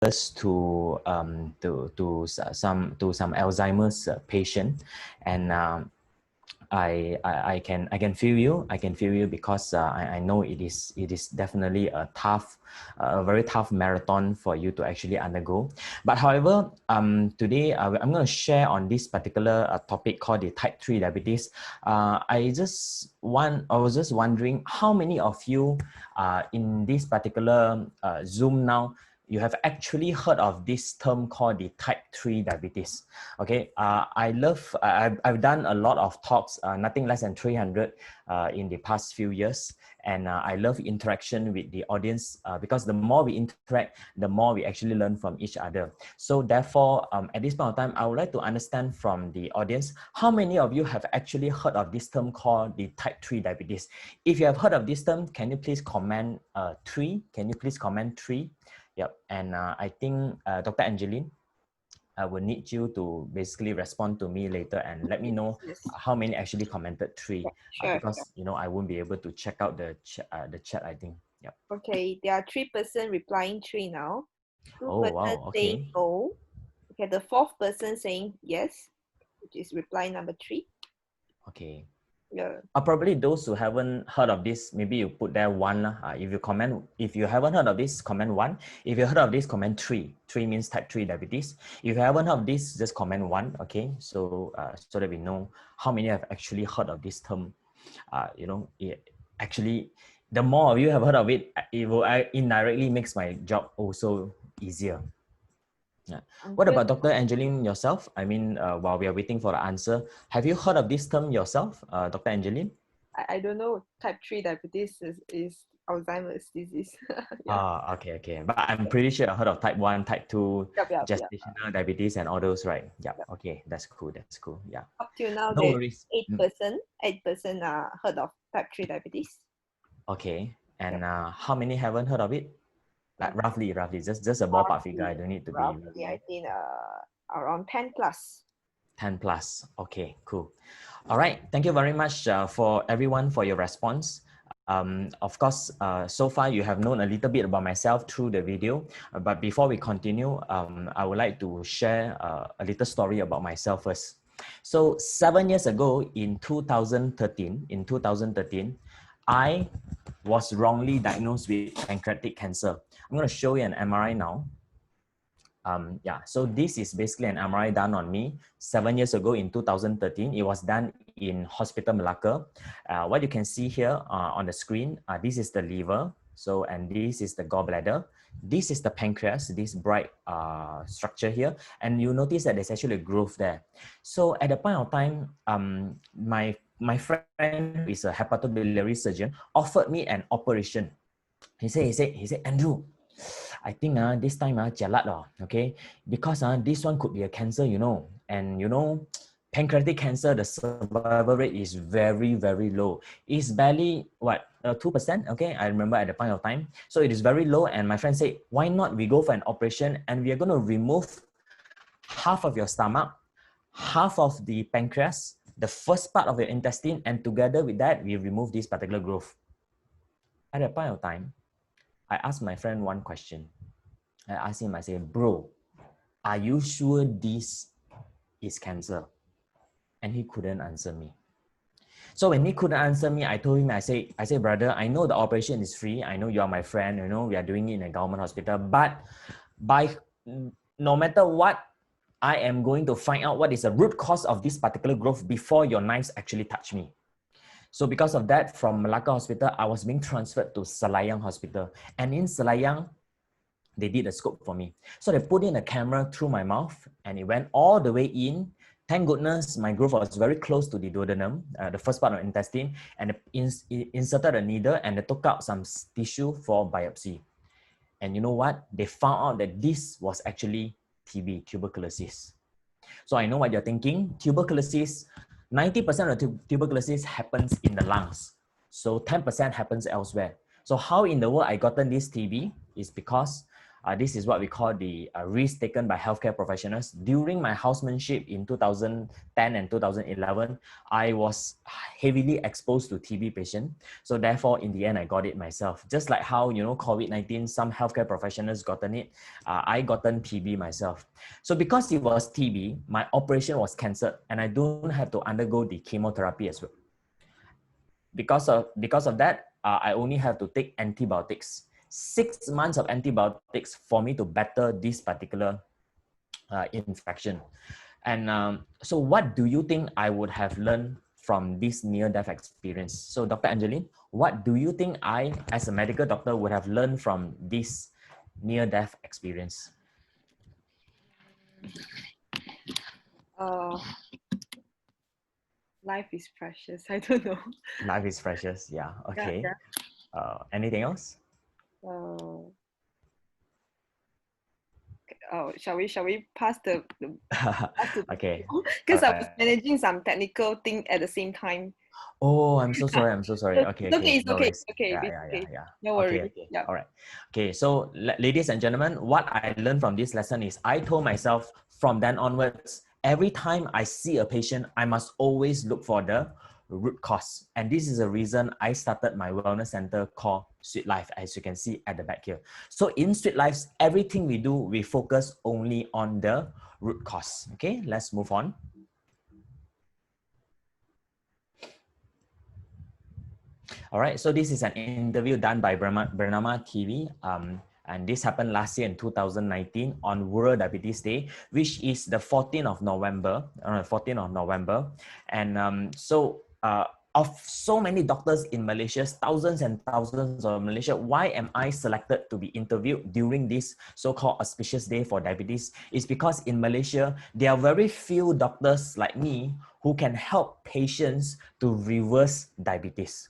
some Alzheimer's patient, and I can feel you. I can feel you because I know it is definitely a very tough marathon for you to actually undergo. But however, today I'm going to share on this particular topic called the type 3 diabetes. I was just wondering how many of you in this particular Zoom now, you have actually heard of this term called the type 3 diabetes. Okay, I've done a lot of talks, nothing less than 300 in the past few years. And I love interaction with the audience because the more we interact, the more we actually learn from each other. So therefore, at this point of time, I would like to understand from the audience, how many of you have actually heard of this term called the type 3 diabetes? If you have heard of this term, can you please comment 3? Can you please comment 3? Yep, and I think Dr. Angeline, I will need you to basically respond to me later and let me know how many actually commented 3, because you know I won't be able to check out the chat. I think. Yep. Okay, there are 3% replying 3 now. 2% wow. Okay. saying no. Okay, the 4th person saying yes, which is reply number 3. Okay. Yeah. Probably those who haven't heard of this, maybe you put there 1. If you haven't heard of this, comment 1. If you heard of this, comment 3. 3 means type 3 diabetes. If you haven't heard of this, just comment 1. Okay, so so that we know how many have actually heard of this term. Actually, the more of you have heard of it, it will indirectly makes my job also easier. Yeah. What about Dr. Angeline yourself? I mean, while we are waiting for the answer, have you heard of this term yourself, Dr. Angeline? I don't know. Type 3 diabetes is Alzheimer's disease. Yeah. Okay. But I'm pretty sure I heard of type 1, type 2, gestational diabetes and all those, right? Yeah. Okay, that's cool. Yeah. Up till now, no worries. 8% heard of type 3 diabetes. Okay. And how many haven't heard of it? Like roughly, just a ballpark figure. I don't need to be. I think around 10 plus. 10 plus. Okay, cool. All right. Thank you very much for everyone for your response. Of course, so far you have known a little bit about myself through the video, but before we continue, I would like to share a little story about myself first. So 7 years ago in 2013, I was wrongly diagnosed with pancreatic cancer. I'm going to show you an MRI now. So this is basically an MRI done on me 7 years ago in 2013. It was done in Hospital Malacca. What you can see here on the screen, this is the liver. So, and this is the gallbladder. This is the pancreas, this bright structure here. And you notice that there's actually a growth there. So at the point of time, my friend who is a hepatobiliary surgeon offered me an operation. He said, Andrew, I think this time jialat okay, because this one could be a cancer, you know, and you know, pancreatic cancer, the survival rate is very, very low. It's barely 2%. Okay, I remember at the point of time. So it is very low, and my friend said, why not we go for an operation and we are going to remove half of your stomach, half of the pancreas, the first part of your intestine, and together with that, we remove this particular growth. At that point of time, I asked my friend one question. I asked him, I said, bro, are you sure this is cancer? And he couldn't answer me. So when he couldn't answer me, I told him, I say, brother, I know the operation is free. I know you are my friend. You know, we are doing it in a government hospital. But no matter what, I am going to find out what is the root cause of this particular growth before your knives actually touch me. So because of that, from Malacca Hospital, I was being transferred to Selayang Hospital. And in Selayang, they did a scope for me. So they put in a camera through my mouth and it went all the way in. Thank goodness, my growth was very close to the duodenum, the first part of the intestine, and inserted a needle and they took out some tissue for biopsy. And you know what? They found out that this was actually TB, tuberculosis. So I know what you're thinking. Tuberculosis, 90% of tuberculosis happens in the lungs. So 10% happens elsewhere. So how in the world I gotten this TB is because This is what we call the risk taken by healthcare professionals. During my housemanship in 2010 and 2011, I was heavily exposed to TB patient. So therefore, in the end, I got it myself. Just like how, COVID-19, some healthcare professionals gotten it, I gotten TB myself. So because it was TB, my operation was cancelled and I don't have to undergo the chemotherapy as well. Because of that, I only have to take antibiotics. 6 months of antibiotics for me to battle this particular infection. And so what do you think I would have learned from this near-death experience? So Dr. Angeline, what do you think I, as a medical doctor, would have learned from this near-death experience? Life is precious. I don't know. Life is precious. Yeah. Okay. Yeah. Anything else? Shall we pass the Okay. because I was managing some technical thing at the same time. Oh, I'm so sorry. I'm so sorry. So Okay, it's okay. okay. It's No okay. worries. It's okay. Yeah, It's yeah, yeah, okay. yeah. No Okay, worries. okay. Yeah. All right. Okay, so ladies and gentlemen, what I learned from this lesson is I told myself from then onwards, every time I see a patient, I must always look for the root cause. And this is the reason I started my wellness center called Sweet Life, as you can see at the back here. So in Sweet Lives, everything we do, we focus only on the root cause. Okay, let's move on. All right, so this is an interview done by Bernama TV. And this happened last year in 2019 on World Diabetes Day, which is the 14th of November. And of so many doctors in Malaysia, thousands and thousands of Malaysia, why am I selected to be interviewed during this so-called auspicious day for diabetes? It's because in Malaysia, there are very few doctors like me who can help patients to reverse diabetes.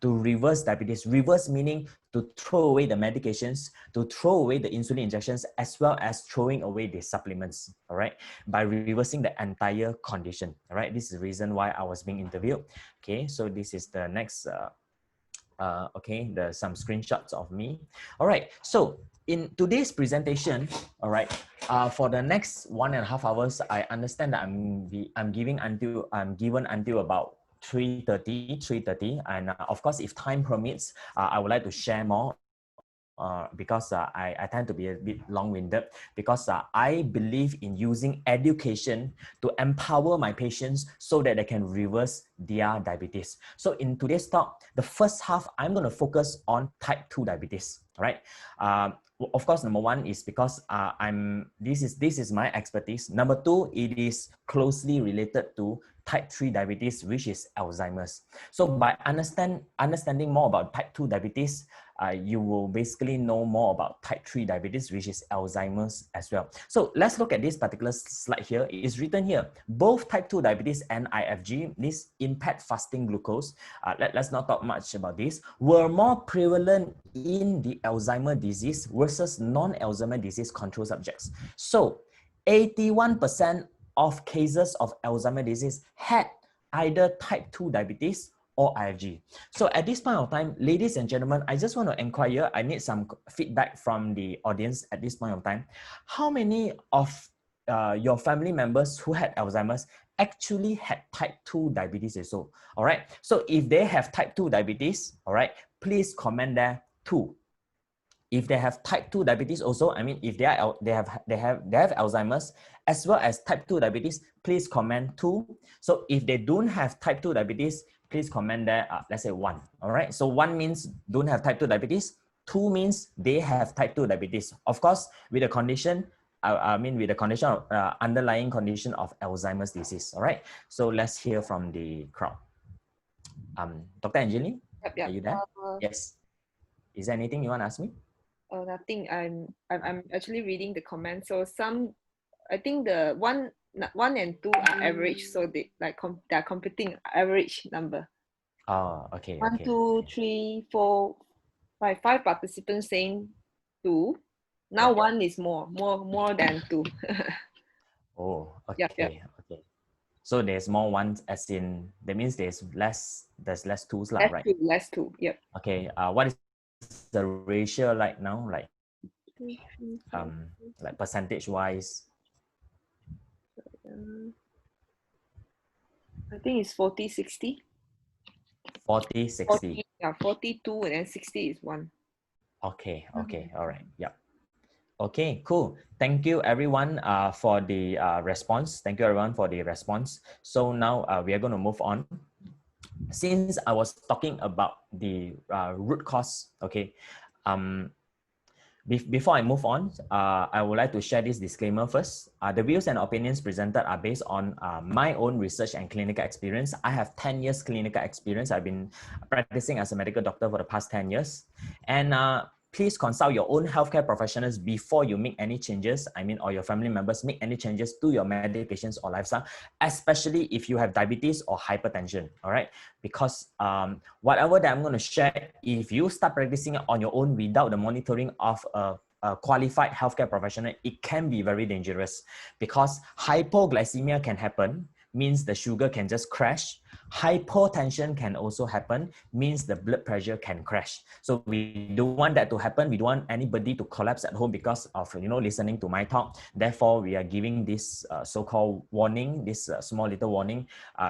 Reverse meaning to throw away the medications, to throw away the insulin injections, as well as throwing away the supplements, all right, by reversing the entire condition, all right. This is the reason why I was being interviewed. Okay, so this is the next, okay, there's some screenshots of me. All right, so in today's presentation, all right, for the next 1.5 hours, I understand that I'm given until about 3:30, and of course, if time permits, I would like to share more. Because I tend to be a bit long-winded, because I believe in using education to empower my patients so that they can reverse their diabetes. So in today's talk, the first half, I'm going to focus on type 2 diabetes, right? Of course, number one is because this is my expertise. Number two, it is closely related to type 3 diabetes, which is Alzheimer's. So by understanding more about type 2 diabetes, you will basically know more about type 3 diabetes, which is Alzheimer's as well. So let's look at this particular slide here. It is written here, both type 2 diabetes and IFG, this impact fasting glucose, let's not talk much about this, were more prevalent in the Alzheimer disease versus non-Alzheimer disease control subjects. So 81% of cases of Alzheimer disease had either type 2 diabetes or IFG. So at this point of time, ladies and gentlemen, I just want to inquire, I need some feedback from the audience at this point of time. How many of your family members who had Alzheimer's actually had type 2 diabetes also? All right. So if they have type 2 diabetes, all right, please comment there too. If they have type 2 diabetes also, I mean, if they have Alzheimer's as well as type 2 diabetes, please comment 2. So if they don't have type 2 diabetes, please comment there, let's say 1. All right. So 1 means don't have type 2 diabetes. 2 means they have type 2 diabetes. Of course, with the condition, with the condition of underlying condition of Alzheimer's disease. All right. So let's hear from the crowd. Dr. Angeline, Yep. are you there? Yes. Is there anything you want to ask me? Nothing. I'm actually reading the comments. So I think the one and two are average. So they're computing average number. Oh, okay. 1, okay. 2, 3, 4, 5. 5 participants saying 2. Now Yep. 1 is more than 2. Oh, okay. Yep. Okay. So there's more ones, as in that means there's less twos lah, right? Less 2. Yep. Okay. What is the ratio like now? Like 2, 3, 4, like percentage wise? I think it's 40, 60. 40, 60. 40, yeah, 42 and then 60 is 1. Okay, okay, all right, yeah. Okay, cool. Thank you everyone for the response. Thank you everyone for the response. So now we are going to move on. Since I was talking about the root cause, okay, before I move on, I would like to share this disclaimer first. The views and opinions presented are based on my own research and clinical experience. I have 10 years clinical experience. I've been practicing as a medical doctor for the past 10 years. And please consult your own healthcare professionals before you make any changes. Or your family members make any changes to your medications or lifestyle, especially if you have diabetes or hypertension, all right? Because whatever that I'm going to share, if you start practicing it on your own without the monitoring of a qualified healthcare professional, it can be very dangerous because hypoglycemia can happen, means the sugar can just crash. Hypotension can also happen, means the blood pressure can crash. So we don't want that to happen. We don't want anybody to collapse at home because of listening to my talk. Therefore, we are giving this so-called warning, this small little warning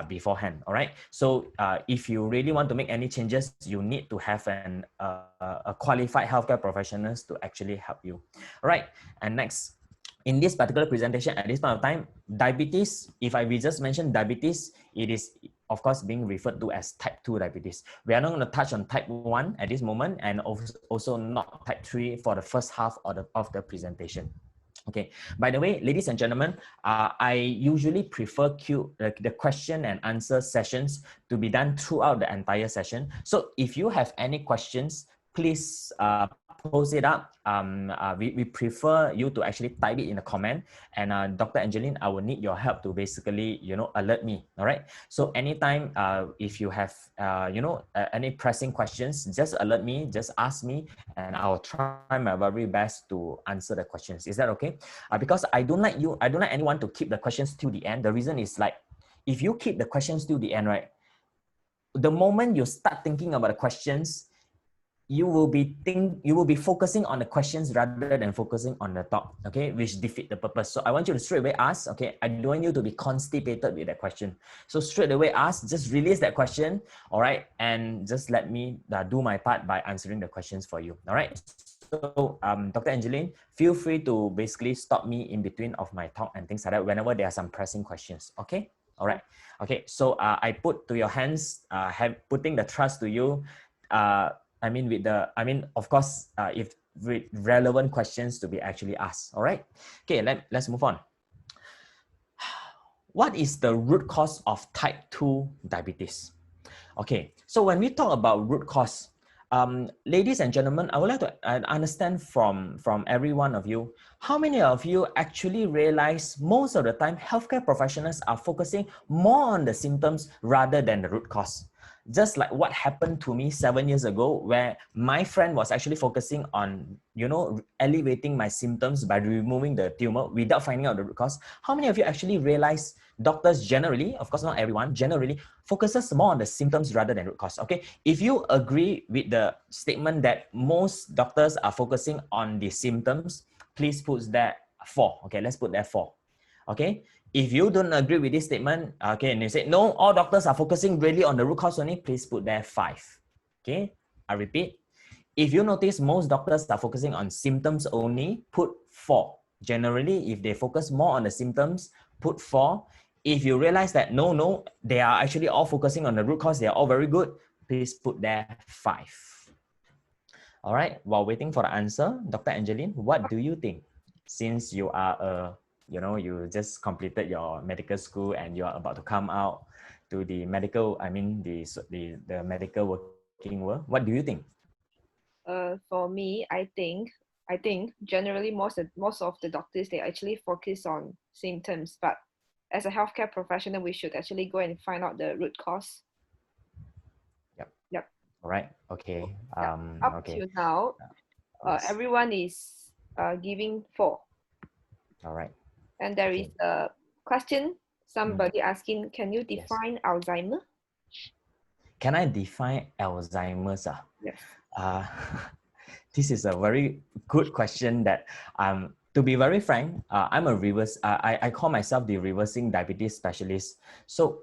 beforehand. All right. So if you really want to make any changes, you need to have a qualified healthcare professionals to actually help you. All right. And next, in this particular presentation at this point of time, diabetes, if I just mention diabetes, it is of course being referred to as type 2 diabetes. We are not going to touch on type 1 at this moment, and also not type 3 for the first half of the presentation. Okay, by the way, ladies and gentlemen, I usually prefer the question and answer sessions to be done throughout the entire session. So if you have any questions, please post it up. We prefer you to actually type it in the comment. And Dr. Angeline, I will need your help to basically, alert me. All right. So anytime if you have, any pressing questions, just alert me, just ask me, and I'll try my very best to answer the questions. Is that okay? Because I don't like anyone to keep the questions till the end. The reason is like, if you keep the questions till the end, right, the moment you start thinking about the questions, you will be focusing on the questions rather than focusing on the talk, okay, which defeat the purpose. So I want you to straight away ask, okay? I don't want you to be constipated with that question. So straight away ask, just release that question, all right? And just let me do my part by answering the questions for you, all right? So Dr. Angeline, feel free to basically stop me in between of my talk and things like that whenever there are some pressing questions, okay? All right. Okay, so I put to your hands, putting the trust to you, of course, if with relevant questions to be actually asked. All right. Okay, let's move on. What is the root cause of type 2 diabetes? Okay, so when we talk about root cause, ladies and gentlemen, I would like to understand from every one of you, how many of you actually realize most of the time healthcare professionals are focusing more on the symptoms rather than the root cause? Just like what happened to me 7 years ago, where my friend was actually focusing on, elevating my symptoms by removing the tumor without finding out the root cause. How many of you actually realize doctors generally, of course not everyone, generally focuses more on the symptoms rather than root cause? Okay, if you agree with the statement that most doctors are focusing on the symptoms, please put that 4. Okay, let's put that 4. Okay, if you don't agree with this statement, okay, and you say, no, all doctors are focusing really on the root cause only, please put there 5. Okay, I repeat, if you notice most doctors are focusing on symptoms only, put 4. Generally, if they focus more on the symptoms, put 4. If you realize that no, they are actually all focusing on the root cause, they are all very good, please put there 5. All right, while waiting for the answer, Dr. Angeline, what do you think? Since you are you just completed your medical school and you are about to come out to the medical, the medical working world, what do you think? For me, I think generally most of the doctors, they actually focus on symptoms, but as a healthcare professional, we should actually go and find out the root cause. Yep. All right. Okay. Yeah. Up okay. to now, Yes. everyone is giving 4. All right. And there is a question, somebody asking, can you Yes. define Alzheimer? Can I define Alzheimer's? Yes. This is a very good question that, to be very frank, I'm a I call myself the reversing diabetes specialist. So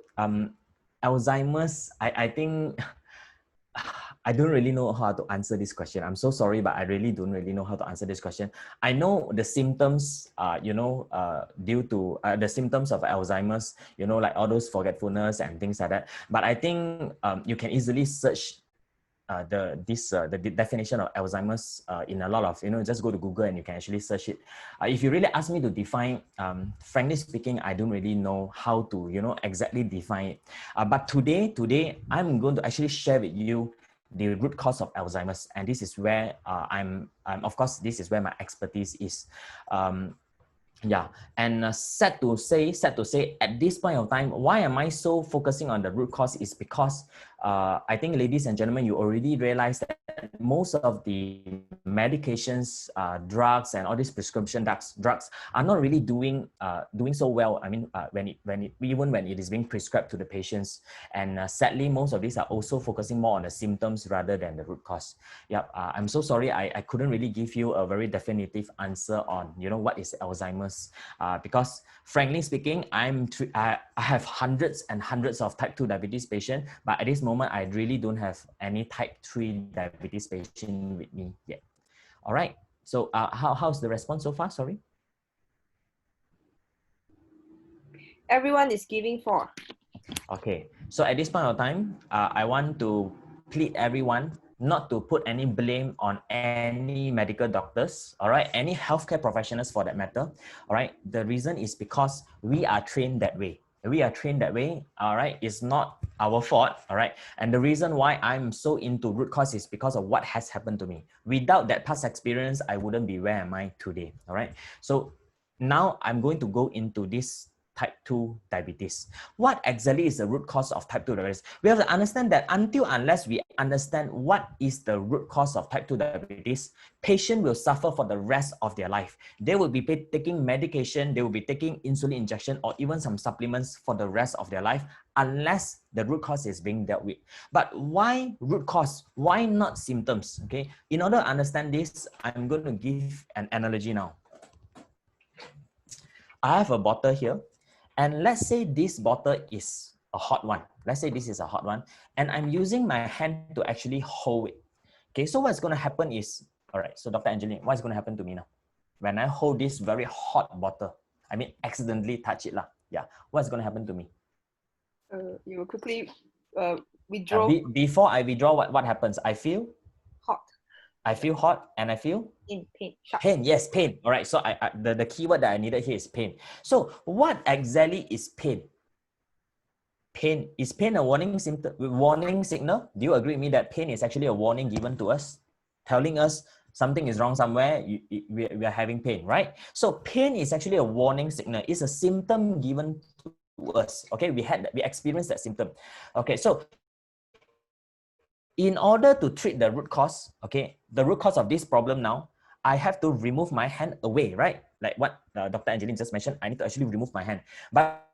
Alzheimer's, I think I don't really know how to answer this question. I'm so sorry, but I really don't really know how to answer this question. I know the symptoms, due to the symptoms of Alzheimer's, like all those forgetfulness and things like that. But I think you can easily search the definition of Alzheimer's in a lot of, just go to Google and you can actually search it. If you really ask me to define, frankly speaking, I don't really know how to, exactly define it. But today, I'm going to actually share with you the root cause of Alzheimer's. And this is where of course, this is where my expertise is. Yeah, and sad to say, at this point of time, why am I so focusing on the root cause is because I think, ladies and gentlemen, you already realize that most of the medications, drugs, and all these prescription drugs are not really doing so well. I mean, even when it is being prescribed to the patients, and sadly, most of these are also focusing more on the symptoms rather than the root cause. Yeah, I'm so sorry, I couldn't really give you a very definitive answer on what is Alzheimer's, because frankly speaking, I have hundreds and hundreds of type 2 diabetes patients, but at this moment I really don't have any type 3 diabetes patient with me yet. All right, so how's the response so far? Sorry. Everyone is giving 4. Okay, so at this point of time, I want to plead everyone not to put any blame on any medical doctors, all right, any healthcare professionals for that matter, all right. The reason is because we are trained that way. We are trained that way, all right. It's not our fault, all right. And the reason why I'm so into root cause is because of what has happened to me. Without that past experience, I wouldn't be where am I today, all right. So now I'm going to go into this type 2 diabetes. What exactly is the root cause of type 2 diabetes? We have to understand that unless we understand what is the root cause of type 2 diabetes, patient will suffer for the rest of their life. They will be taking medication, they will be taking insulin injection or even some supplements for the rest of their life unless the root cause is being dealt with. But why root cause? Why not symptoms? Okay, in order to understand this, I'm going to give an analogy now. I have a bottle here. And let's say this bottle is a hot one. Let's say this is a hot one. And I'm using my hand to actually hold it. Okay, so what's going to happen is, all right, so Dr. Angeline, what's going to happen to me now? When I hold this very hot bottle, I mean, accidentally touch it. Yeah, what's going to happen to me? You will quickly withdraw. Before I withdraw, what happens? I feel hot. I feel hot and I feel pain. Pain, yes, pain. All right, so the keyword that I needed here is pain. So what exactly is pain? Pain, is pain a warning signal? Do you agree with me that pain is actually a warning given to us, telling us something is wrong somewhere, we are having pain, right? So pain is actually a warning signal. It's a symptom given to us. Okay, we experienced that symptom. Okay, so in order to treat the root cause, okay, the root cause of this problem now, I have to remove my hand away, right? Like what Dr. Angeline just mentioned, I need to actually remove my hand. But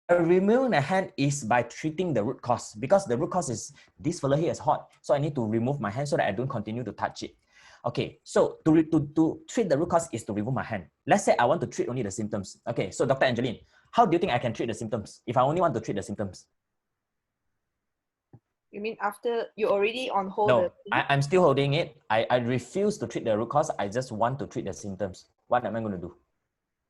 removing the hand is by treating the root cause, because the root cause is this fellow here is hot. So I need to remove my hand so that I don't continue to touch it. Okay, so to treat the root cause is to remove my hand. Let's say I want to treat only the symptoms. Okay, so Dr. Angeline, how do you think I can treat the symptoms if I only want to treat the symptoms? You mean after you already on hold? No, I'm still holding it. I refuse to treat the root cause. I just want to treat the symptoms. What am I going to do?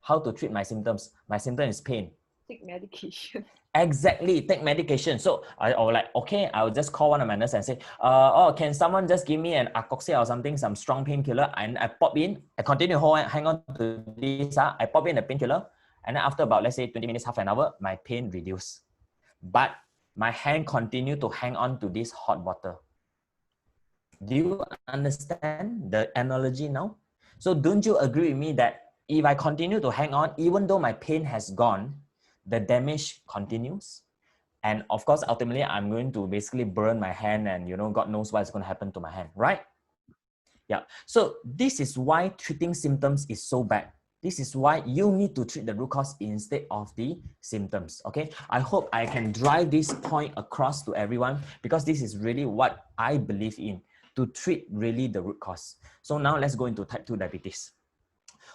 How to treat my symptoms? My symptom is pain. Take medication. Exactly, take medication. So I was like, okay, I'll just call one of my nurses and say, oh, can someone just give me an Acoxia or something, some strong painkiller? And I pop in, I continue hang on to this. I pop in the painkiller. And then after about, let's say 20 minutes, half an hour, my pain reduced. But my hand continued to hang on to this hot bottle. Do you understand the analogy now? So don't you agree with me that if I continue to hang on, even though my pain has gone, the damage continues? And of course, ultimately, I'm going to basically burn my hand and, God knows what's going to happen to my hand, right? Yeah. So this is why treating symptoms is so bad. This is why you need to treat the root cause instead of the symptoms, okay? I hope I can drive this point across to everyone, because this is really what I believe in. to treat really the root cause. So now let's go into type 2 diabetes.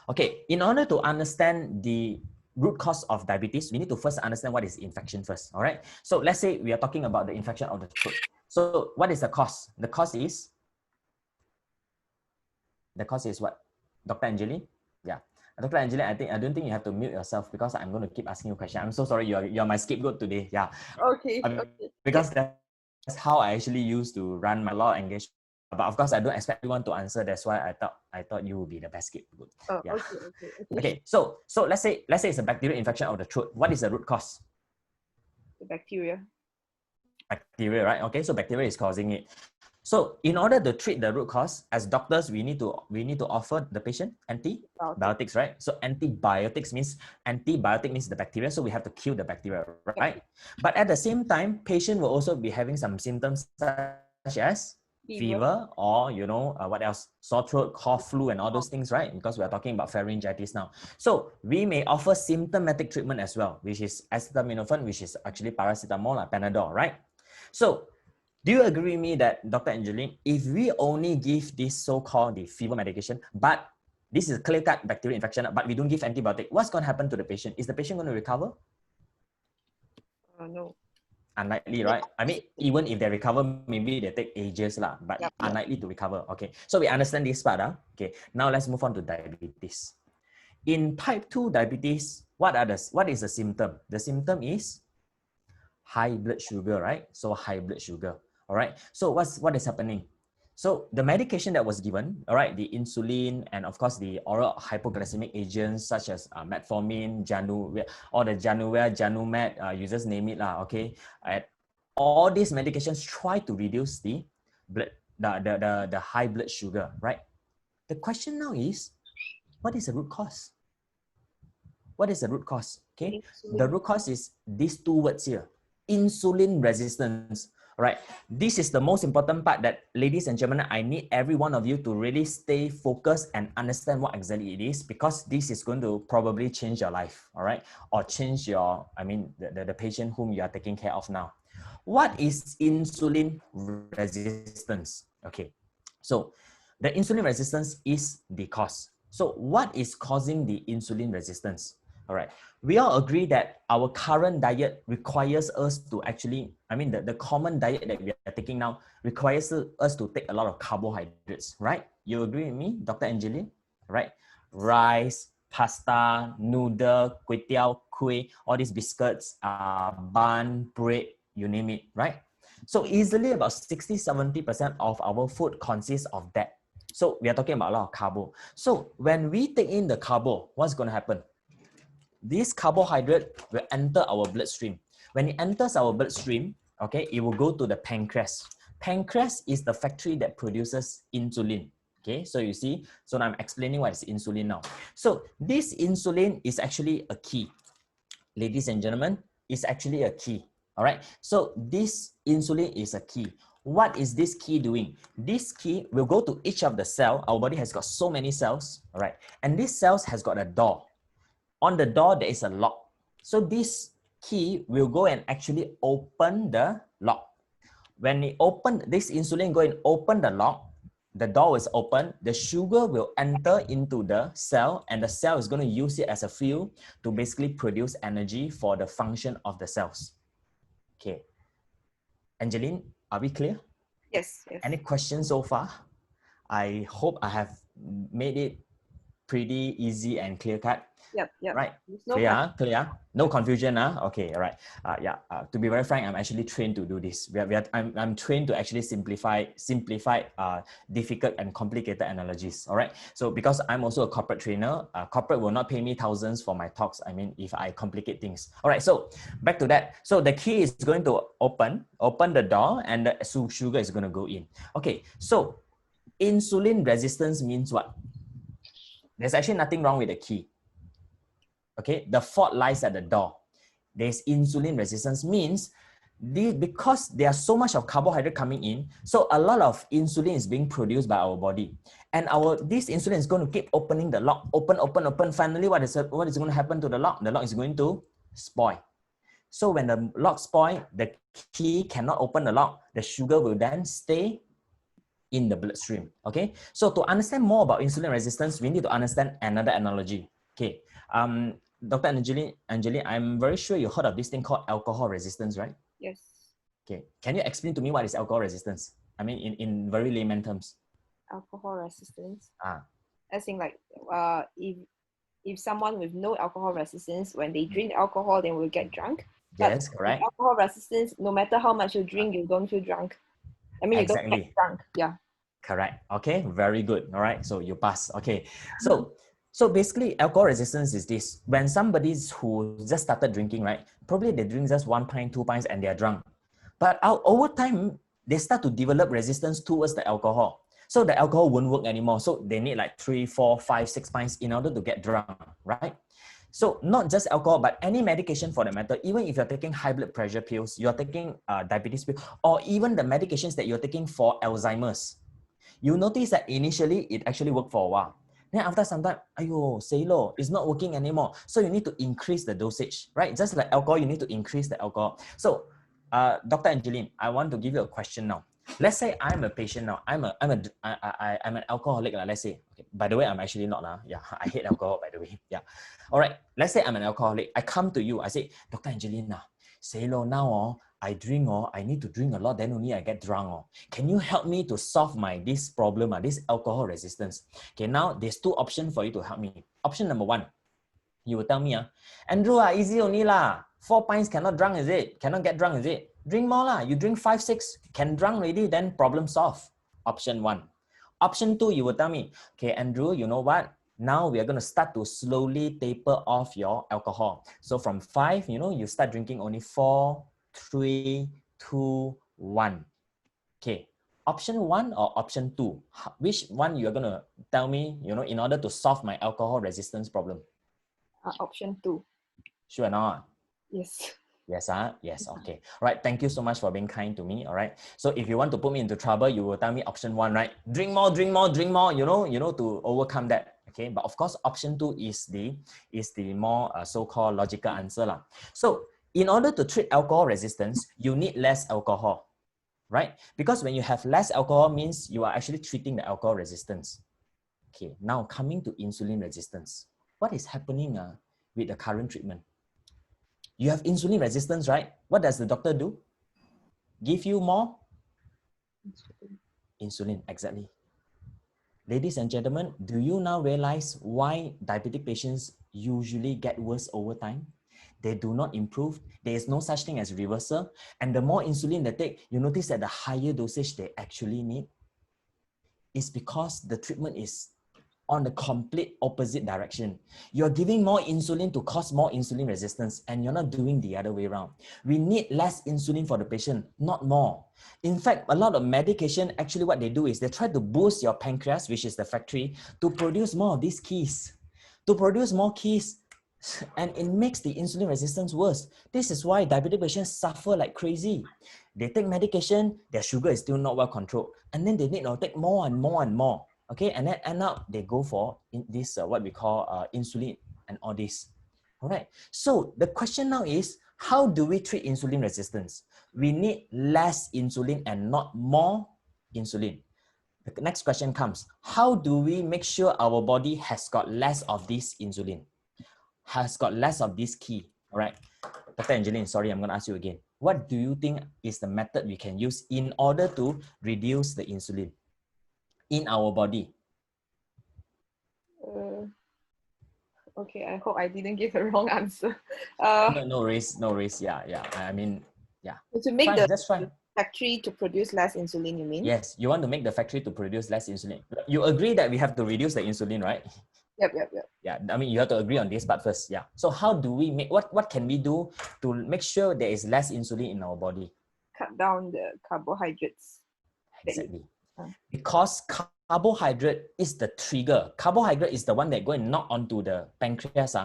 Okay, in order to understand the root cause of diabetes, we need to first understand what is infection first, all right? So let's say we are talking about the infection of the throat. So what is the cause? The cause is what? Dr. Angeline? Yeah. Dr. Angeline, I don't think you have to mute yourself because I'm going to keep asking you questions. I'm so sorry, you're my scapegoat today. Yeah. Okay, okay. Because that's how I actually used to run my law engagement. But of course, I don't expect everyone to answer. That's why I thought you would be the best scapegoat. Oh, Yeah. okay, okay, okay. Okay. So let's say it's a bacterial infection of the throat. What is the root cause? The bacteria. Bacteria, right? Okay. So bacteria is causing it. So in order to treat the root cause, as doctors, we need to offer the patient antibiotics, right? So antibiotic means the bacteria. So we have to kill the bacteria, right? But at the same time, patient will also be having some symptoms such as fever or what else? Sore throat, cough, flu, and all those things, right? Because we are talking about pharyngitis now. So we may offer symptomatic treatment as well, which is acetaminophen, which is actually paracetamol or Panadol, right? So do you agree with me that, Dr. Angeline, if we only give this so-called the fever medication, but this is a clear-cut bacterial infection, but we don't give antibiotic, what's going to happen to the patient? Is the patient going to recover? No. Unlikely, right? I mean, even if they recover, maybe they take ages, but unlikely to recover. Okay, so we understand this part. Okay, now let's move on to diabetes. In type 2 diabetes, what is the symptom? The symptom is high blood sugar, right? So high blood sugar. All right. So what is happening? So the medication that was given, all right, the insulin and of course the oral hypoglycemic agents such as metformin, Januvair, Janumet, you just name it, okay. All these medications try to reduce the high blood sugar, right? The question now is, what is the root cause? What is the root cause? Okay, the root cause is these two words here: insulin resistance. Right. This is the most important part that, ladies and gentlemen, I need every one of you to really stay focused and understand what exactly it is, because this is going to probably change your life, all right, or change the patient whom you are taking care of now. What is insulin resistance? Okay, so the insulin resistance is the cause. So what is causing the insulin resistance? All right, we all agree that our current diet requires us to actually, the common diet that we are taking now requires us to take a lot of carbohydrates, right? You agree with me, Dr. Angeline? Right? Rice, pasta, noodle, kway teow, kueh, all these biscuits, bun, bread, you name it, right? So easily about 60-70% of our food consists of that. So we are talking about a lot of carbo. So when we take in the carbo, what's going to happen? This carbohydrate will enter our bloodstream. When it enters our bloodstream, okay, it will go to the pancreas. Pancreas is the factory that produces insulin. Okay, so you see, so now I'm explaining what is insulin now. So this insulin is actually a key. Ladies and gentlemen, it's actually a key. All right, so this insulin is a key. What is this key doing? This key will go to each of the cell. Our body has got so many cells, all right, and this cells has got a door. On the door, there is a lock. So this key will go and actually open the lock. When it open, this insulin go and open the lock, the door is open, the sugar will enter into the cell, and the cell is going to use it as a fuel to basically produce energy for the function of the cells. Okay. Angeline, are we clear? Yes, yes. Any questions so far? I hope I have made it pretty easy and clear cut. Yep. Right. No clear. No confusion. Okay. All right. To be very frank, I'm actually trained to do this. I'm trained to actually simplify difficult and complicated analogies. All right. So because I'm also a corporate trainer, corporate will not pay me thousands for my talks. If I complicate things. All right. So back to that. So the key is going to open the door, and the sugar is going to go in. Okay. So insulin resistance means what? There's actually nothing wrong with the key. Okay, the fault lies at the door. There's insulin resistance, means because there's so much of carbohydrate coming in, so a lot of insulin is being produced by our body, and this insulin is going to keep opening the lock, open. Finally, what is going to happen to the lock? The lock is going to spoil. So when the lock spoil, the key cannot open the lock. The sugar will then stay in the bloodstream. Okay, so to understand more about insulin resistance, we need to understand another analogy. Okay, Dr. Angeline, I'm very sure you heard of this thing called alcohol resistance, right? Yes. Okay, can you explain to me what is alcohol resistance? I mean, in very layman terms. Alcohol resistance. Ah, As in like if someone with no alcohol resistance, when they drink alcohol, they will get drunk. But yes, with correct. alcohol resistance, no matter how much you drink, you don't feel drunk. I mean, you don't get Exactly. drunk. Yeah. Correct. Okay, very good. All right, so you pass. Okay, so basically, alcohol resistance is this: when somebody's who just started drinking, right? Probably they drink just 1 pint, 2 pints, and they're drunk. But over time, they start to develop resistance towards the alcohol. So the alcohol won't work anymore. So they need like 3, 4, 5, 6 pints in order to get drunk, right? So not just alcohol, but any medication for the matter, even if you're taking high blood pressure pills, you're taking diabetes pills, or even the medications that you're taking for Alzheimer's, you notice that initially it actually worked for a while. Then after some time, ayo, say lo, it's not working anymore. So you need to increase the dosage, right? Just like alcohol, you need to increase the alcohol. So, Dr. Angeline, I want to give you a question now. Let's say I'm a patient now. I'm an alcoholic. Let's say. Okay. By the way, I'm actually not. Yeah, I hate alcohol. By the way. Yeah. All right. Let's say I'm an alcoholic. I come to you. I say, Dr. Angeline, say lo now. I drink. I need to drink a lot. Then only I get drunk. Can you help me to solve this problem, this alcohol resistance? Okay, now there's 2 options for you to help me. Option number 1, you will tell me, Andrew, easy only lah. 4 pints cannot drunk, is it? Cannot get drunk, is it? Drink more lah. You drink 5, 6, can drunk already, then problem solved. Option 1. Option 2, you will tell me, okay, Andrew, you know what? Now we are going to start to slowly taper off your alcohol. So from 5, you start drinking only 4, 3, 2, 1. Okay, option 1 or option 2? Which one you're going to tell me, in order to solve my alcohol resistance problem? Option 2. Sure or not? Yes. Yes, yes, okay. All right, thank you so much for being kind to me, all right? So if you want to put me into trouble, you will tell me option 1, right? Drink more, drink more, drink more, to overcome that, okay? But of course, option 2 is the more so-called logical answer lah. So in order to treat alcohol resistance, you need less alcohol, right? Because when you have less alcohol means you are actually treating the alcohol resistance. Okay, now coming to insulin resistance. What is happening with the current treatment? You have insulin resistance, right? What does the doctor do? Give you more? Insulin, exactly. Ladies and gentlemen, do you now realize why diabetic patients usually get worse over time? They do not improve. There is no such thing as reversal. And the more insulin they take, you notice that the higher dosage they actually need is because the treatment is on the complete opposite direction. You're giving more insulin to cause more insulin resistance, and you're not doing the other way around. We need less insulin for the patient, not more. In fact, a lot of medication, actually what they do is they try to boost your pancreas, which is the factory, to produce more of these keys. To produce more keys, and it makes the insulin resistance worse. This is why diabetic patients suffer like crazy. They take medication, their sugar is still not well controlled, and then they need to take more and more and more. Okay, and then end up they go for this what we call insulin and all this. All right. So the question now is, how do we treat insulin resistance? We need less insulin and not more insulin. The next question comes, how do we make sure our body has got less of this insulin? Has got less of this key? All right. Dr. Angeline, sorry, I'm going to ask you again. What do you think is the method we can use in order to reduce the insulin in our body? Okay, I hope I didn't give a wrong answer. No worries, no worries. Yeah. I mean, yeah. To make Fine, just fine. the factory to produce less insulin, you mean? Yes, you want to make the factory to produce less insulin. You agree that we have to reduce the insulin, right? Yep. Yeah, I mean, you have to agree on this part first. Yeah. So how do we make, what can we do to make sure there is less insulin in our body? Cut down the carbohydrates. Exactly. Because carbohydrate is the trigger. Carbohydrate is the one that go and knock onto the pancreas.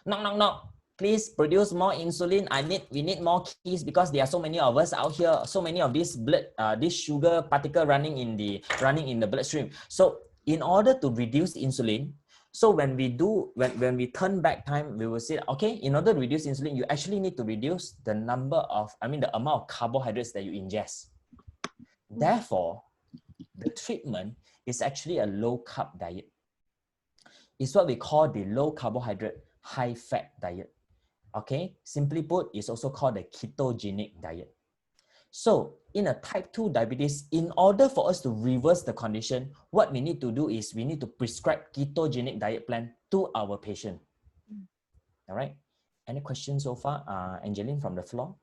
Knock. Please produce more insulin. We need more keys because there are so many of us out here. So many of this blood, this sugar particle running in the bloodstream. So in order to reduce insulin, so when we turn back time, we will say, okay, in order to reduce insulin, you actually need to reduce the the amount of carbohydrates that you ingest. Therefore, The treatment is actually a low carb diet. It's what we call the low carbohydrate, high fat diet. Okay, simply put, it's also called the ketogenic diet. So in a type 2 diabetes, in order for us to reverse the condition, what we need to do is we need to prescribe ketogenic diet plan to our patient. All right. Any questions so far, Angeline, from the floor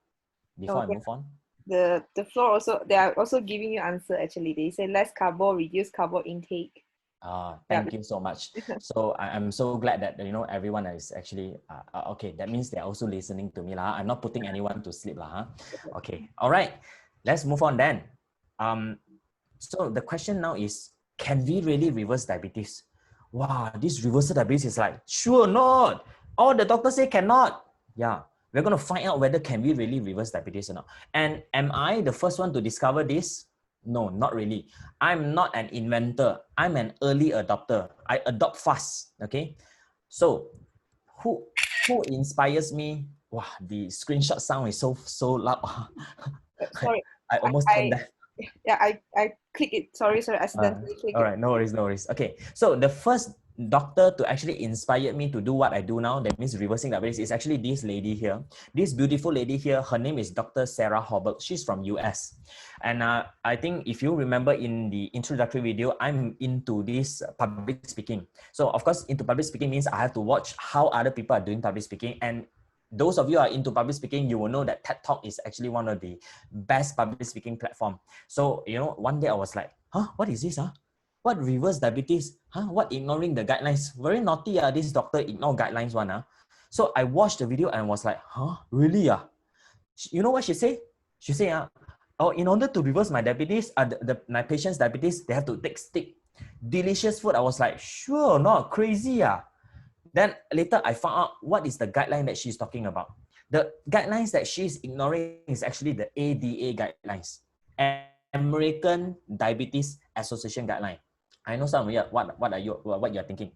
before So I move on? the floor also, they are also giving you answer actually. They say less carbo, reduce carbo intake. Yeah. Thank you so much. So I'm so glad that everyone is actually okay. That means they're also listening to me lah. I'm not putting anyone to sleep lah. Okay, all right. Let's move on then. So the question now is, can we really reverse diabetes? Wow, this reversal diabetes is like, sure not. All the doctors say cannot. Yeah, we're going to find out whether can we really reverse diabetes or not. And am I the first one to discover this? No, not really. I'm not an inventor. I'm an early adopter. I adopt fast. Okay. So who inspires me? Wow, the screenshot sound is so loud. Sorry. I almost turned that. Yeah, I click it. Sorry, accidentally click All it. right, no worries, no worries. Okay, so the first doctor to actually inspire me to do what I do now, that means reversing diabetes, is actually this lady here. This beautiful lady here, her name is Dr. Sarah Hobart. She's from US. And I think if you remember in the introductory video, I'm into this public speaking. So of course, into public speaking means I have to watch how other people are doing public speaking. And those of you who are into public speaking, you will know that TED Talk is actually one of the best public speaking platform. So, one day I was like, what is this? What reverse diabetes? What ignoring the guidelines? Very naughty, this doctor ignore guidelines one. So I watched the video and was like, really? You know what she said? She said, in order to reverse my diabetes, my patient's diabetes, they have to take stick. Delicious food. I was like, sure, not crazy. Then later I found out what is the guideline that she's talking about. The guidelines that she's ignoring is actually the ADA guidelines, American Diabetes Association guideline. I know some of you, what you're thinking.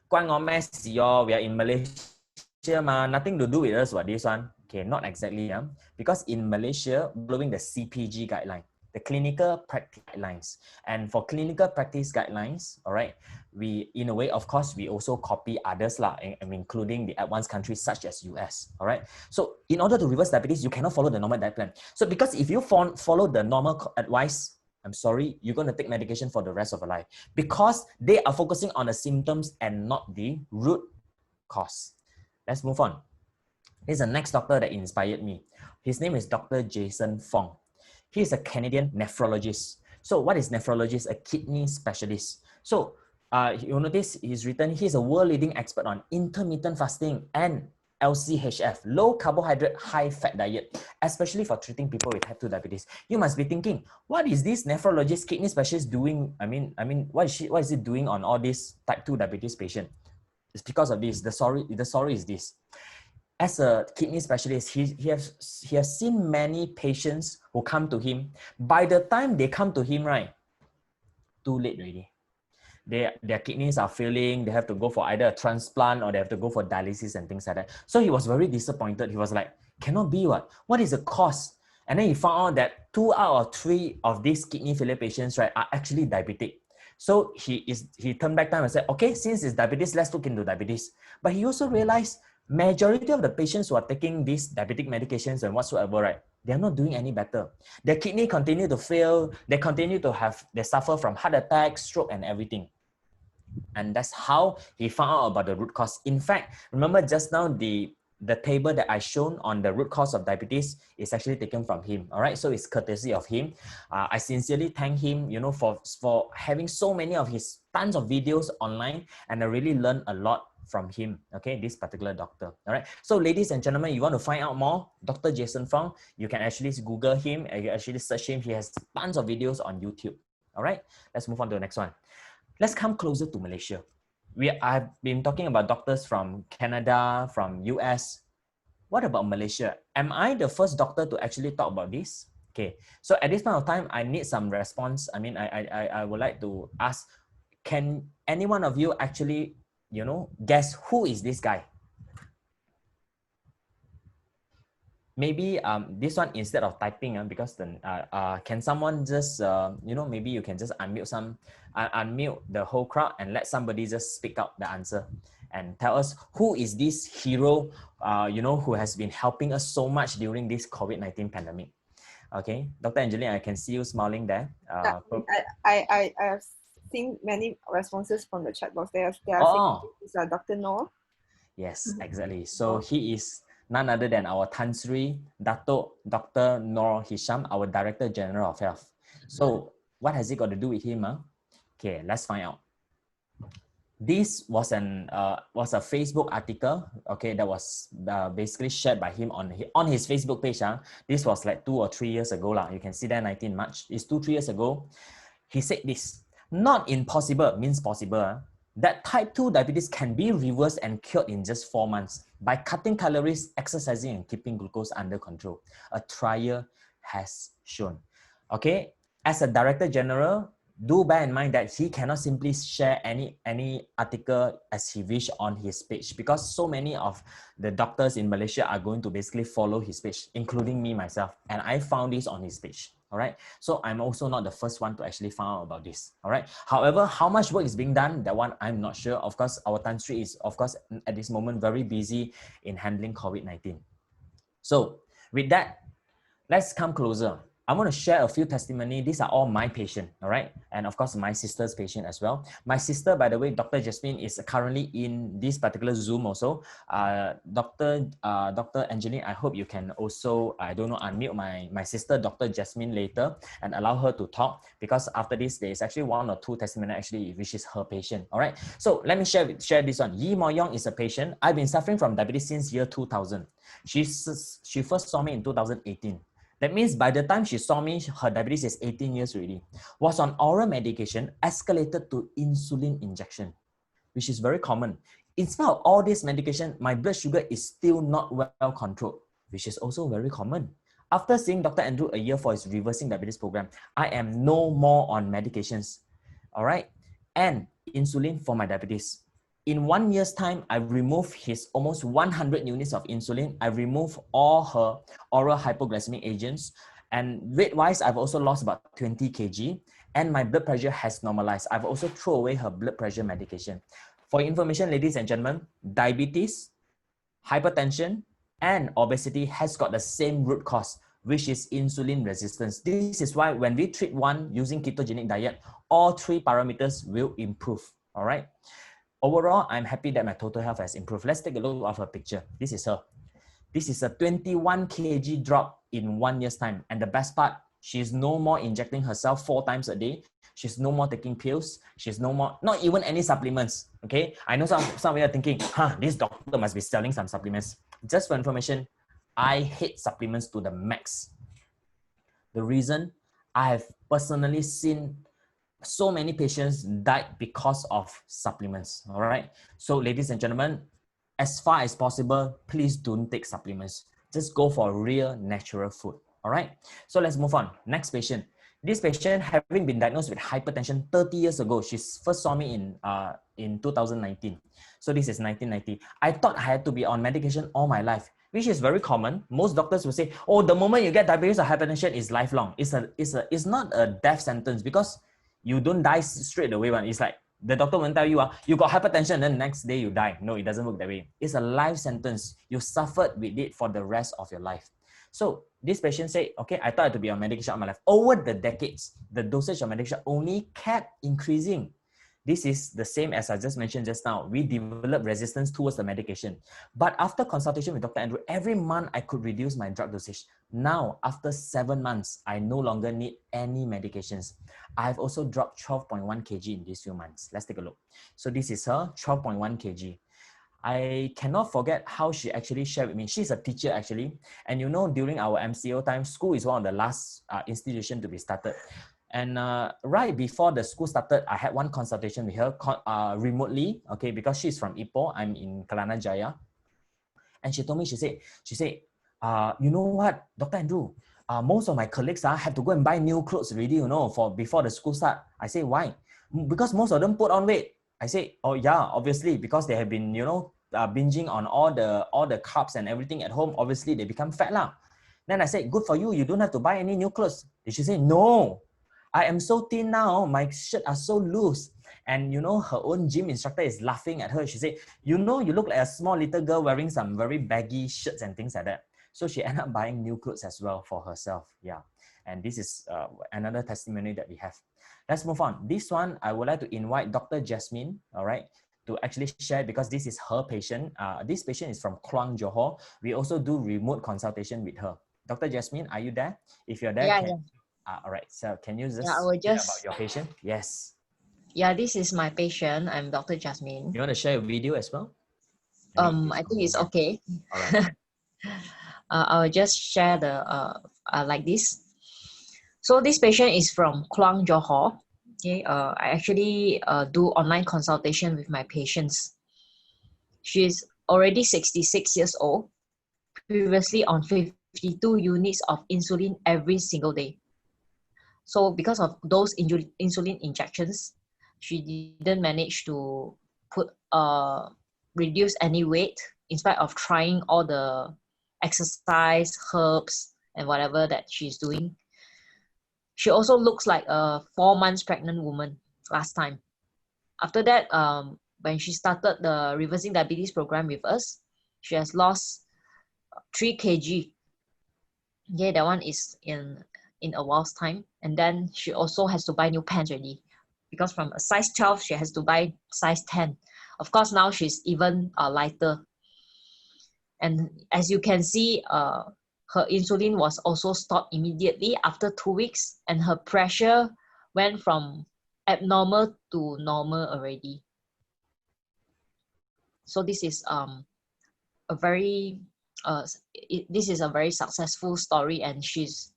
關我咩事哦? We are in Malaysia, nothing to do with us. What this one? Okay, not exactly. Because in Malaysia, following the CPG guideline, the clinical practice guidelines. And for clinical practice guidelines, all right, we, in a way, of course, we also copy others, including the advanced countries such as US, all right? So in order to reverse diabetes, you cannot follow the normal diet plan. So because if you follow the normal advice, I'm sorry, you're going to take medication for the rest of your life because they are focusing on the symptoms and not the root cause. Let's move on. Here's the next doctor that inspired me. His name is Dr. Jason Fong. He's a Canadian nephrologist. So what is nephrologist? A kidney specialist. So you notice he's written, he's a world-leading expert on intermittent fasting and LCHF, low carbohydrate, high fat diet, especially for treating people with type 2 diabetes. You must be thinking, what is this nephrologist, kidney specialist doing? I mean, what is it doing on all these type 2 diabetes patient? It's because of this. The story is this. As a kidney specialist, he has seen many patients who come to him. By the time they come to him, right, too late already. Their kidneys are failing. They have to go for either a transplant or they have to go for dialysis and things like that. So he was very disappointed. He was like, cannot be what? What is the cost? And then he found out that 2 out of 3 of these kidney failure patients, right, are actually diabetic. So he turned back time and said, okay, since it's diabetes, let's look into diabetes. But he also realized majority of the patients who are taking these diabetic medications and whatsoever, right, they're not doing any better. Their kidney continue to fail. They continue to they suffer from heart attack, stroke, and everything. And that's how he found out about the root cause. In fact, remember just now the table that I shown on the root cause of diabetes is actually taken from him. All right, so it's courtesy of him. I sincerely thank him, for having so many of his tons of videos online, and I really learned a lot from him. Okay, this particular doctor. All right, so ladies and gentlemen, you want to find out more, Dr. Jason Fong, you can actually Google him and you actually search him. He has tons of videos on YouTube. All right, let's move on to the next one. Let's come closer to Malaysia. I've been talking about doctors from Canada, from US. What about Malaysia? Am I the first doctor to actually talk about this? Okay, so at this point of time, I need some response. I mean, I would like to ask, can any one of you actually, guess who is this guy? maybe this one instead of typing because then can someone just maybe you can just unmute the whole crowd and let somebody just speak out the answer and tell us who is this hero who has been helping us so much during this COVID-19 pandemic. Okay, Dr. Angeline, I can see you smiling there. Yeah, I have seen many responses from the chat box. They are saying Oh, this is Dr. Noor. yes, exactly. So he is none other than our Tan Sri Dato Dr. Noor Hisham, our Director General of Health. So what has it got to do with him? Okay, let's find out. This was a Facebook article, okay, that was basically shared by him on his Facebook page. This was like 2 or 3 years ago. You can see there 19 March. It's 2-3 years ago. He said this, not impossible means possible, that type 2 diabetes can be reversed and cured in just 4 months by cutting calories, exercising, and keeping glucose under control. A trial has shown. Okay, as a Director General, do bear in mind that he cannot simply share any article as he wish on his page, because so many of the doctors in Malaysia are going to basically follow his page, including me myself, and I found this on his page. All right, so I'm also not the first one to actually find out about this. All right, however, how much work is being done, that one I'm not sure. Of course, our Tan Sri is, of course, at this moment very busy in handling COVID-19. So with that, let's come closer. I want to share a few testimony. These are all my patient, all right? And of course, my sister's patient as well. My sister, by the way, Dr. Jasmine, is currently in this particular Zoom also. Dr. Angeline, I hope you can also, I don't know, unmute my sister, Dr. Jasmine, later and allow her to talk, because after this, there is actually 1 or 2 testimony actually, which is her patient, all right? So let me share this one. Yi Mo Yong is a patient. I've been suffering from diabetes since year 2000. She first saw me in 2018. That means by the time she saw me, her diabetes is 18 years already. Was on oral medication, escalated to insulin injection, which is very common. In spite of all this medication, my blood sugar is still not well controlled, which is also very common. After seeing Dr. Andrew a year for his reversing diabetes program, I am no more on medications, all right? And insulin for my diabetes. In 1 year's time, I removed his almost 100 units of insulin. I removed all her oral hypoglycemic agents. And weight-wise, I've also lost about 20 kg. And my blood pressure has normalized. I've also thrown away her blood pressure medication. For your information, ladies and gentlemen, diabetes, hypertension, and obesity has got the same root cause, which is insulin resistance. This is why when we treat one using ketogenic diet, all 3 parameters will improve, all right? Overall, I'm happy that my total health has improved. Let's take a look at her picture. This is her. This is a 21 kg drop in 1 year's time. And the best part, she's no more injecting herself 4 times a day. She's no more taking pills. She's no more, not even any supplements. Okay. I know some of you are thinking, this doctor must be selling some supplements. Just for information, I hate supplements to the max. The reason, I have personally seen so many patients died because of supplements, all right? So ladies and gentlemen, as far as possible, please don't take supplements. Just go for real natural food, all right? So let's move on. Next patient. This patient, having been diagnosed with hypertension 30 years ago, she first saw me in 2019. So this is 1990. I thought I had to be on medication all my life, which is very common. Most doctors will say, oh, the moment you get diabetes or hypertension is lifelong. It's not a death sentence, because you don't die straight away. It's like the doctor won't tell you, you got hypertension, then next day you die. No, it doesn't work that way. It's a life sentence. You suffered with it for the rest of your life. So this patient said, okay, I thought I had to be on medication all my life. Over the decades, the dosage of medication only kept increasing. This is the same as I just mentioned just now. We develop resistance towards the medication. But after consultation with Dr. Andrew, every month I could reduce my drug dosage. Now, after 7 months, I no longer need any medications. I've also dropped 12.1 kg in these few months. Let's take a look. So this is her, 12.1 kg. I cannot forget how she actually shared with me. She's a teacher actually. And you know, during our MCO time, school is one of the last institution to be started. And right before the school started, I had one consultation with her remotely, okay, because she's from Ipoh, I'm in Kelana Jaya. And she told me, she said, you know what, Dr. Andrew, most of my colleagues have to go and buy new clothes already, for before the school start. I say, why? Because most of them put on weight. I say, oh yeah, obviously, because they have been, binging on all the carbs and everything at home, obviously they become fat lah. Then I said, good for you. You don't have to buy any new clothes. Did she say, no, I am so thin now. My shirts are so loose. And you know, her own gym instructor is laughing at her. She said, you know, you look like a small little girl wearing some very baggy shirts and things like that. So she ended up buying new clothes as well for herself. Yeah. And this is another testimony that we have. Let's move on. This one, I would like to invite Dr. Jasmine, all right, to actually share because this is her patient. This patient is from Kluang, Johor. We also do remote consultation with her. Dr. Jasmine, are you there? If you're there, all right. So can you just I will share about just, your patient? Yes. yeah, this is my patient. I'm Dr. Jasmine. You want to share a video as well? I think it's okay. All right. I will just share the like this. So this patient is from Kluang, Johor. Okay, I actually do online consultation with my patients. She's already 66 years old, previously on 52 units of insulin every single day. So because of those insulin injections, she didn't manage to reduce any weight in spite of trying all the exercise, herbs, and whatever that she's doing. She also looks like a 4 months pregnant woman last time. After that, when she started the reversing diabetes program with us, she has lost 3 kg. Yeah, that one is in a while's time. And then she also has to buy new pants already, because from a size 12 she has to buy size 10. Of course, now she's even lighter. And as you can see, her insulin was also stopped immediately after 2 weeks, and her pressure went from abnormal to normal already. So this is a very this is a very successful story, and she's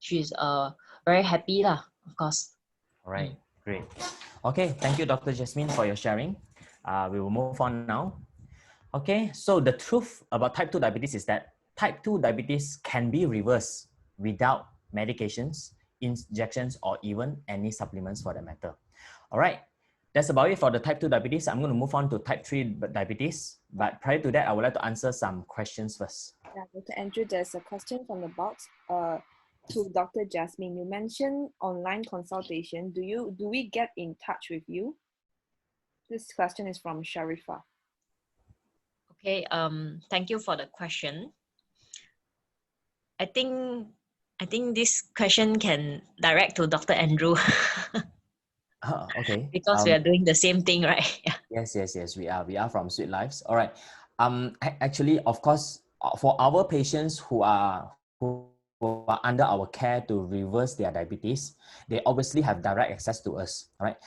very happy lah, of course. All right, great. Okay, thank you, Dr. Jasmine, for your sharing. We will move on now. Okay, so the truth about type 2 diabetes is that type 2 diabetes can be reversed without medications, injections, or even any supplements for that matter. All right, that's about it for the type 2 diabetes. I'm going to move on to type 3 diabetes. But prior to that, I would like to answer some questions first. Yeah, Dr. Andrew, there's a question from the box to Dr. Jasmine. You mentioned online consultation. Do we get in touch with you? This question is from Sharifa. Okay, thank you for the question. I think this question can direct to Dr. Andrew. Okay. Because we are doing the same thing, right? Yes, we are from Sweet Lives. All right. Actually, of course, for our patients who are under our care to reverse their diabetes, they obviously have direct access to us. All right.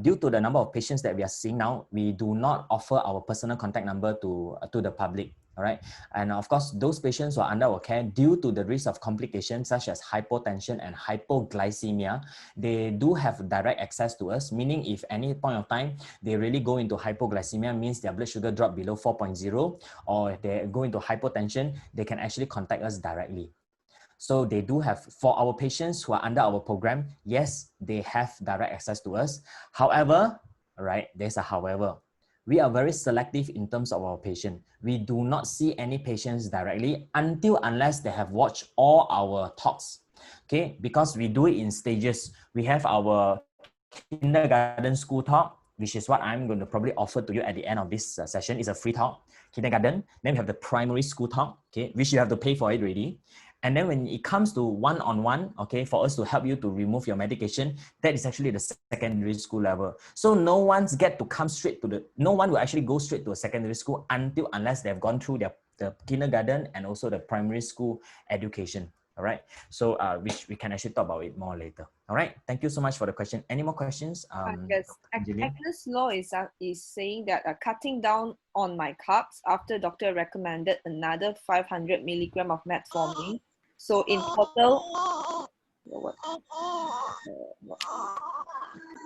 Due to the number of patients that we are seeing now, we do not offer our personal contact number to the public. All right. And of course, those patients who are under our care, due to the risk of complications such as hypotension and hypoglycemia, they do have direct access to us, meaning if any point of time they really go into hypoglycemia, means their blood sugar drop below 4.0, or if they go into hypotension, they can actually contact us directly. So they do have, for our patients who are under our program, yes, they have direct access to us. However, right, there's a however. We are very selective in terms of our patient. We do not see any patients directly unless they have watched all our talks. Okay, because we do it in stages. We have our kindergarten school talk, which is what I'm going to probably offer to you at the end of this session. It's a free talk, kindergarten. Then we have the primary school talk, okay, which you have to pay for it already. And then when it comes to one-on-one, okay, for us to help you to remove your medication, that is actually the secondary school level. So no one will actually go straight to a secondary school unless they've gone through the kindergarten and also the primary school education. All right. So which we can actually talk about it more later. All right. Thank you so much for the question. Any more questions? Yes, Agnes Law is saying that cutting down on my carbs after doctor recommended another 500 milligram of metformin. So in total,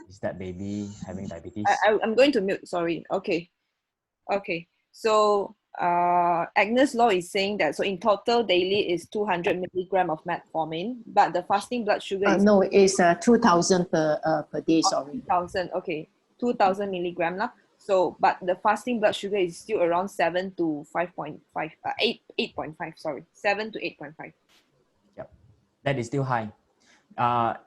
is that baby having diabetes? I'm going to mute. Sorry. Okay. So Agnes Law is saying that so in total daily is 200 milligram of metformin, but the fasting blood sugar is no, it's 2,000 per day. Sorry. 2,000. Okay, 2,000 milligram lah. So, but the fasting blood sugar is still around 7 to 5.5, 8.5, sorry, 7 to 8.5. Yep. That is still high.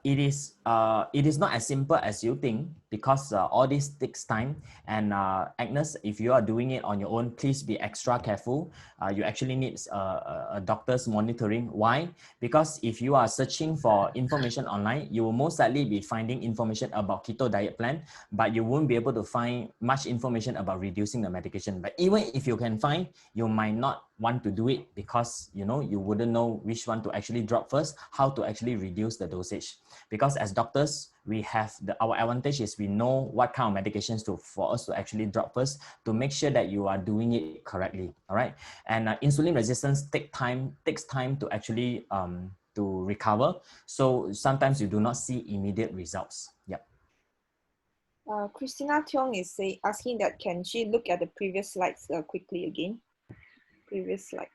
It is not as simple as you think, because all this takes time. And Agnes, if you are doing it on your own, please be extra careful. You actually need a doctor's monitoring. Why? Because if you are searching for information online, you will most likely be finding information about keto diet plan, but you won't be able to find much information about reducing the medication. But even if you can find, you might not want to do it, because you wouldn't know which one to actually drop first, how to actually reduce the dosage. Because as doctors, we have our advantage is we know what kind of medications for us to actually drop first, to make sure that you are doing it correctly. All right. And insulin resistance takes time to actually to recover. So sometimes you do not see immediate results. Yep. Christina Tiong is asking that can she look at the previous slides quickly again? Previous slide.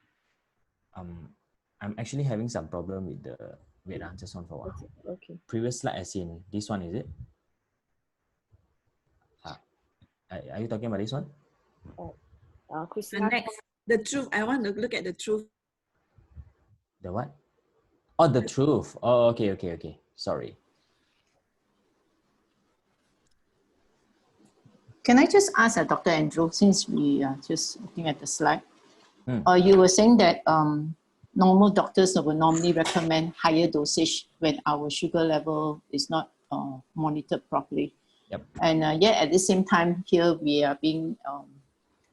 I'm actually having some problem with the, wait, just one for a while. Okay. Previous slide as in this one, is it? Are you talking about this one? Christina. Next, the truth. I want to look at the truth. The what? Oh, the truth. Oh, okay. Sorry. Can I just ask Dr. Andrew, since we are just looking at the slide, Hmm. you were saying that normal doctors will normally recommend higher dosage when our sugar level is not monitored properly. Yep. And yet at the same time here we are being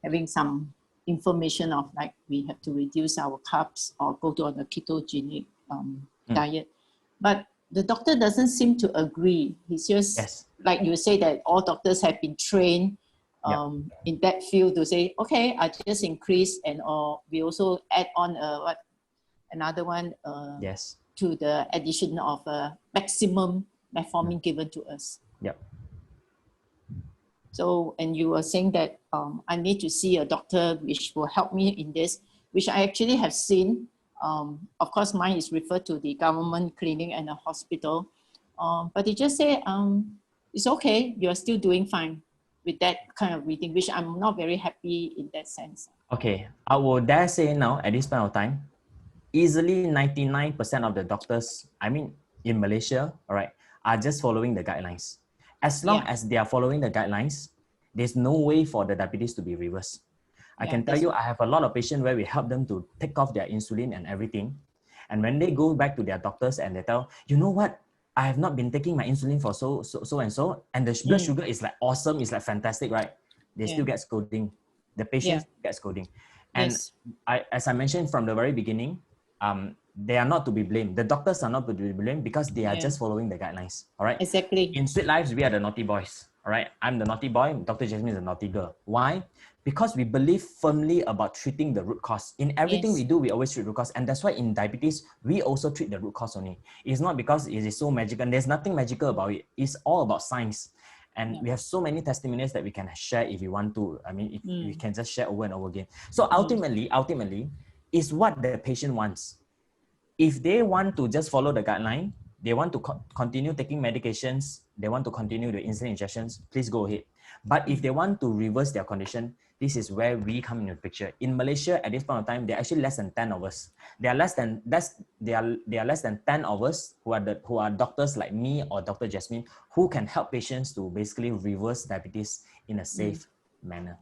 having some information of like we have to reduce our carbs or go to a ketogenic diet. But the doctor doesn't seem to agree. He's just, Yes. like you say, that all doctors have been trained in that field to say, okay, I just increase, and or we also add on another one Yes. to the addition of maximum metformin given to us. Yep. So, and you were saying that I need to see a doctor which will help me in this, which I actually have seen. Of course, mine is referred to the government clinic and a hospital. But they just say, it's okay, you're still doing fine with that kind of reading, which I'm not very happy in that sense. Okay, I will dare say now at this point of time, easily 99% of the doctors, I mean, in Malaysia, all right, are just following the guidelines. As long as they are following the guidelines, there's no way for the diabetes to be reversed. I can tell you, I have a lot of patients where we help them to take off their insulin and everything. And when they go back to their doctors and they tell, you know what, I have not been taking my insulin for so and the blood sugar is like awesome, it's like fantastic, right? They still get scolding. The patients get scolding. And as I mentioned from the very beginning, they are not to be blamed. The doctors are not to be blamed because they are just following the guidelines. All right. Exactly. In Sweet Lives, we are the naughty boys. All right. I'm the naughty boy. Dr. Jasmine is the naughty girl. Why? Because we believe firmly about treating the root cause. In everything we do, we always treat root cause. And that's why in diabetes, we also treat the root cause only. It's not because it is so magical. And there's nothing magical about it. It's all about science. And we have so many testimonials that we can share if you want to. I mean, if we can just share over and over again. So ultimately, is what the patient wants. If they want to just follow the guideline, they want to continue taking medications, they want to continue the insulin injections, please go ahead. But if they want to reverse their condition, this is where we come into the picture. In Malaysia, at this point of time, there are actually less than 10 of us. There are less than 10 of us who are doctors like me or Dr. Jasmine who can help patients to basically reverse diabetes in a safe manner.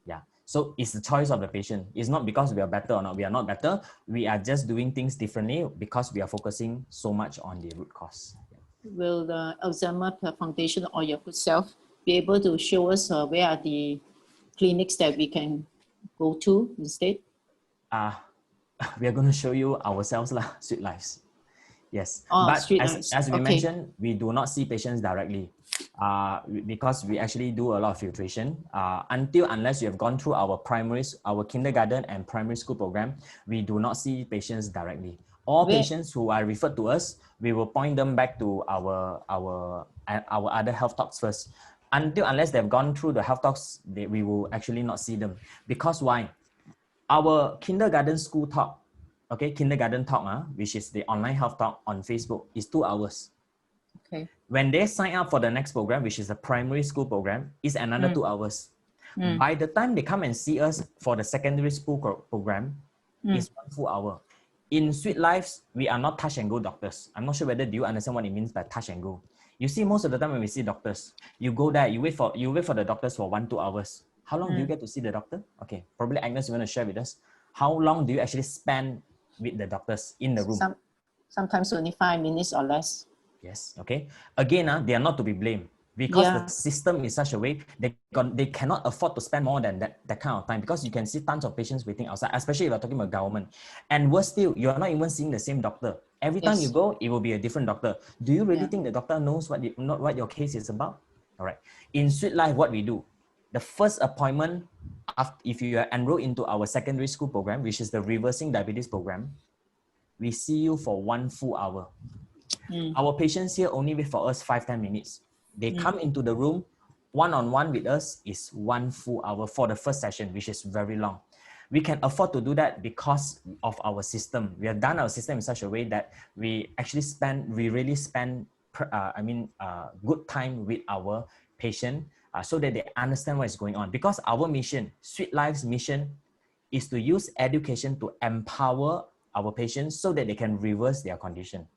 Yeah. So it's the choice of the patient. It's not because we are better or not. We are not better. We are just doing things differently because we are focusing so much on the root cause. Will the Alzheimer Foundation or your good self be able to show us where are the clinics that we can go to instead? We are going to show you ourselves, Sweet Lives. Yes, but as we mentioned, we do not see patients directly because we actually do a lot of filtration. Unless you have gone through our kindergarten and primary school program, we do not see patients directly. All patients who are referred to us, we will point them back to our other health talks first. Unless they've gone through the health talks, we will actually not see them. Because why? Our kindergarten school talk, kindergarten talk, which is the online health talk on Facebook, is 2 hours. Okay. When they sign up for the next program, which is a primary school program, is another 2 hours. By the time they come and see us for the secondary school program, is 1 full hour. In Sweet Lives, we are not touch and go doctors. I'm not sure whether do you understand what it means by touch and go. You see, most of the time when we see doctors, you go there, you wait for the doctors for 1-2 hours. How long do you get to see the doctor? Okay, probably Agnes, you want to share with us. How long do you actually spend with the doctors in the room? Sometimes only 5 minutes or less. Yes, okay. Again, they are not to be blamed because the system is such a way they cannot afford to spend more than that kind of time, because you can see tons of patients waiting outside, especially if you're talking about government. And worse still, you're not even seeing the same doctor. Every time you go, it will be a different doctor. Do you really think the doctor knows what your case is about? All right. In Sweet Life, what we do, the first appointment, if you are enrolled into our secondary school program, which is the Reversing Diabetes program, we see you for 1 full hour. Our patients here only wait for us 5-10 minutes. They come into the room, one-on-one with us is 1 full hour for the first session, which is very long. We can afford to do that because of our system. We have done our system in such a way that we really spend good time with our patient so that they understand what is going on. Because our mission, Sweet Life's mission, is to use education to empower our patients so that they can reverse their condition.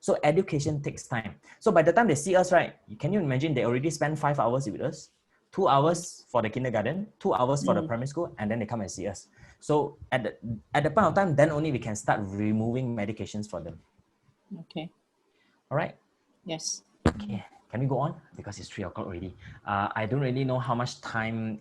So education takes time. So by the time they see us, right, can you imagine they already spend 5 hours with us, 2 hours for the kindergarten, 2 hours for the primary school, and then they come and see us. So at the point of time, then only we can start removing medications for them. Okay. All right. Yes. Okay. Can we go on? Because it's 3 o'clock already. I don't really know how much time.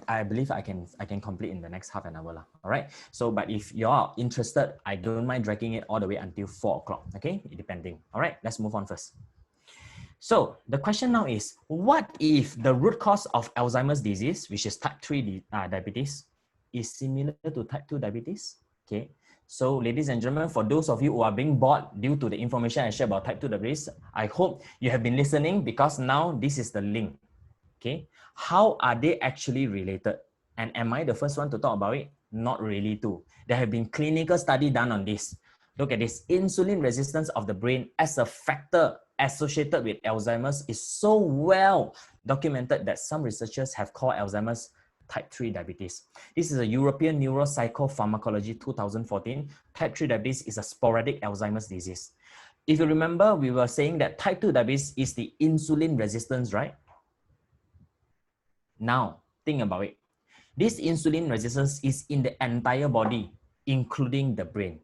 I believe I can complete in the next half an hour lah. All right. So, but if you are interested, I don't mind dragging it all the way until 4 o'clock. Okay, depending. All right. Let's move on first. So the question now is, what if the root cause of Alzheimer's disease, which is type 3 diabetes, is similar to type 2 diabetes? Okay. So ladies and gentlemen, for those of you who are being bored due to the information I shared about type 2 diabetes, I hope you have been listening, because now this is the link. Okay. How are they actually related? And am I the first one to talk about it? Not really too. There have been clinical studies done on this. Look at this. Insulin resistance of the brain as a factor associated with Alzheimer's is so well documented that some researchers have called Alzheimer's type 3 diabetes. This is a European Neuropsychopharmacology 2014. Type 3 diabetes is a sporadic Alzheimer's disease. If you remember, we were saying that type 2 diabetes is the insulin resistance, right? Now, think about it. This insulin resistance is in the entire body, including the brain.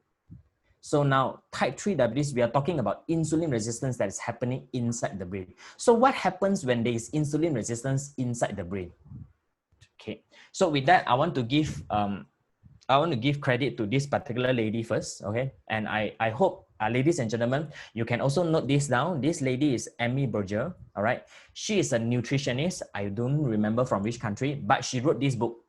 So now, type 3 diabetes, we are talking about insulin resistance that is happening inside the brain. So what happens when there is insulin resistance inside the brain? Okay, so with that, I want to give credit to this particular lady first, okay? And I hope, ladies and gentlemen, you can also note this down. This lady is Amy Berger, all right? She is a nutritionist. I don't remember from which country, but she wrote this book,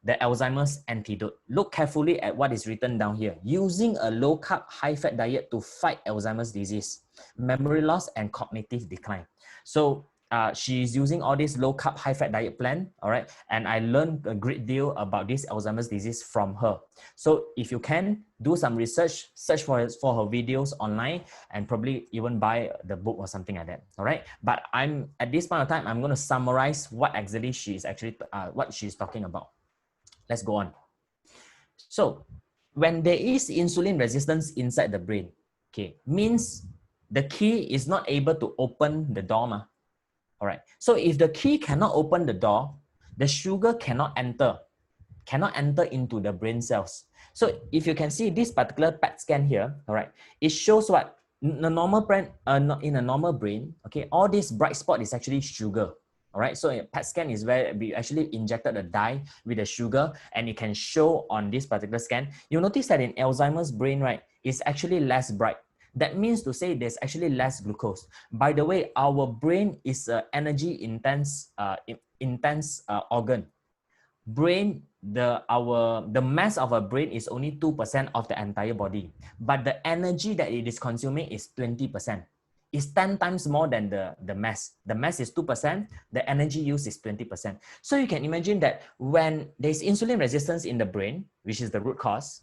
The Alzheimer's Antidote. Look carefully at what is written down here. Using a low-carb, high-fat diet to fight Alzheimer's disease, memory loss, and cognitive decline. So she's using all this low-carb, high-fat diet plan, all right? And I learned a great deal about this Alzheimer's disease from her. So if you can, do some research, search for her videos online, and probably even buy the book or something like that, all right? But at this point of time, I'm going to summarize what exactly what she's talking about. Let's go on. So when there is insulin resistance inside the brain, okay, means the key is not able to open the door. All right. So if the key cannot open the door, the sugar cannot enter into the brain cells. So if you can see this particular PET scan here, all right, it shows what in a normal brain, okay, all this bright spot is actually sugar. All right, so a PET scan is where we actually injected a dye with the sugar, and it can show on this particular scan. You'll notice that in Alzheimer's brain, right, it's actually less bright. That means to say there's actually less glucose. By the way, our brain is an energy intense organ. The mass of a brain is only 2% of the entire body, but the energy that it is consuming is 20%. It's 10 times more than the mass. The mass is 2%, the energy used is 20%. So you can imagine that when there's insulin resistance in the brain, which is the root cause,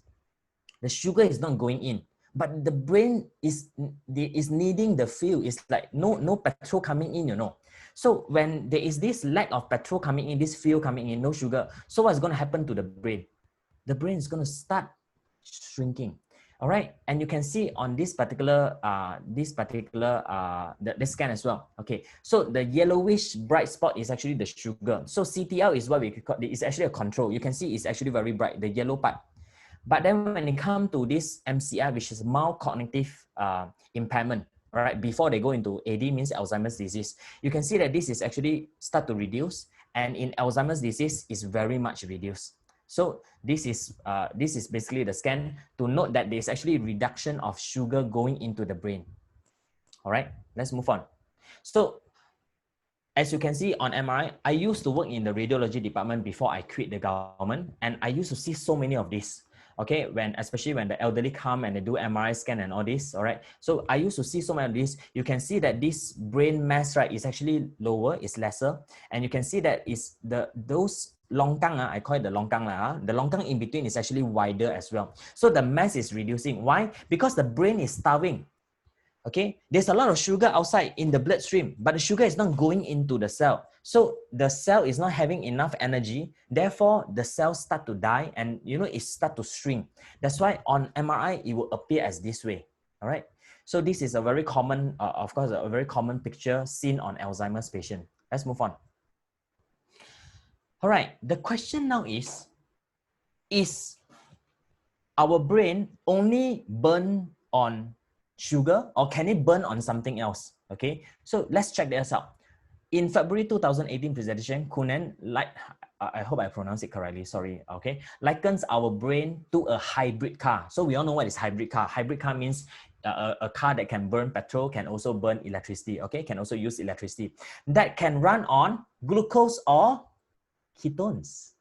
the sugar is not going in, but the brain is needing the fuel. It's like no petrol coming in, you know. So when there is this lack of petrol coming in, this fuel coming in, no sugar, so what's going to happen to the brain? The brain is going to start shrinking. All right, and you can see on this particular the scan as well. Okay, so the yellowish bright spot is actually the sugar. So CTL is what we call, it's actually a control. You can see it's actually very bright, the yellow part. But then when it comes to this MCI, which is mild cognitive impairment, all right, before they go into AD, means Alzheimer's disease, you can see that this is actually start to reduce, and in Alzheimer's disease is very much reduced. So this is basically the scan to note that there's actually reduction of sugar going into the brain. All right, let's move on. So as you can see on MRI, I used to work in the radiology department before I quit the government, and I used to see so many of these. Okay, especially when the elderly come and they do MRI scan and all this, all right? So I used to see so many of these. You can see that this brain mass, right, is actually lower, is lesser. And you can see that is those longkang, I call it the longkang, the longkang in between is actually wider as well. So the mass is reducing. Why? Because the brain is starving. Okay, there's a lot of sugar outside in the bloodstream, but the sugar is not going into the cell. So the cell is not having enough energy. Therefore, the cells start to die and it start to shrink. That's why on MRI, it will appear as this way. All right. So this is a very common, of course, a very common picture seen on Alzheimer's patient. Let's move on. All right. The question now is our brain only burn on sugar, or can it burn on something else? Okay, so let's check this out. In February 2018 presentation, Kunen, I hope I pronounced it correctly, sorry, okay, likens our brain to a hybrid car. So we all know what is hybrid car. Hybrid car means a car that can burn petrol, can also burn electricity, okay, can also use electricity, that can run on glucose or ketones.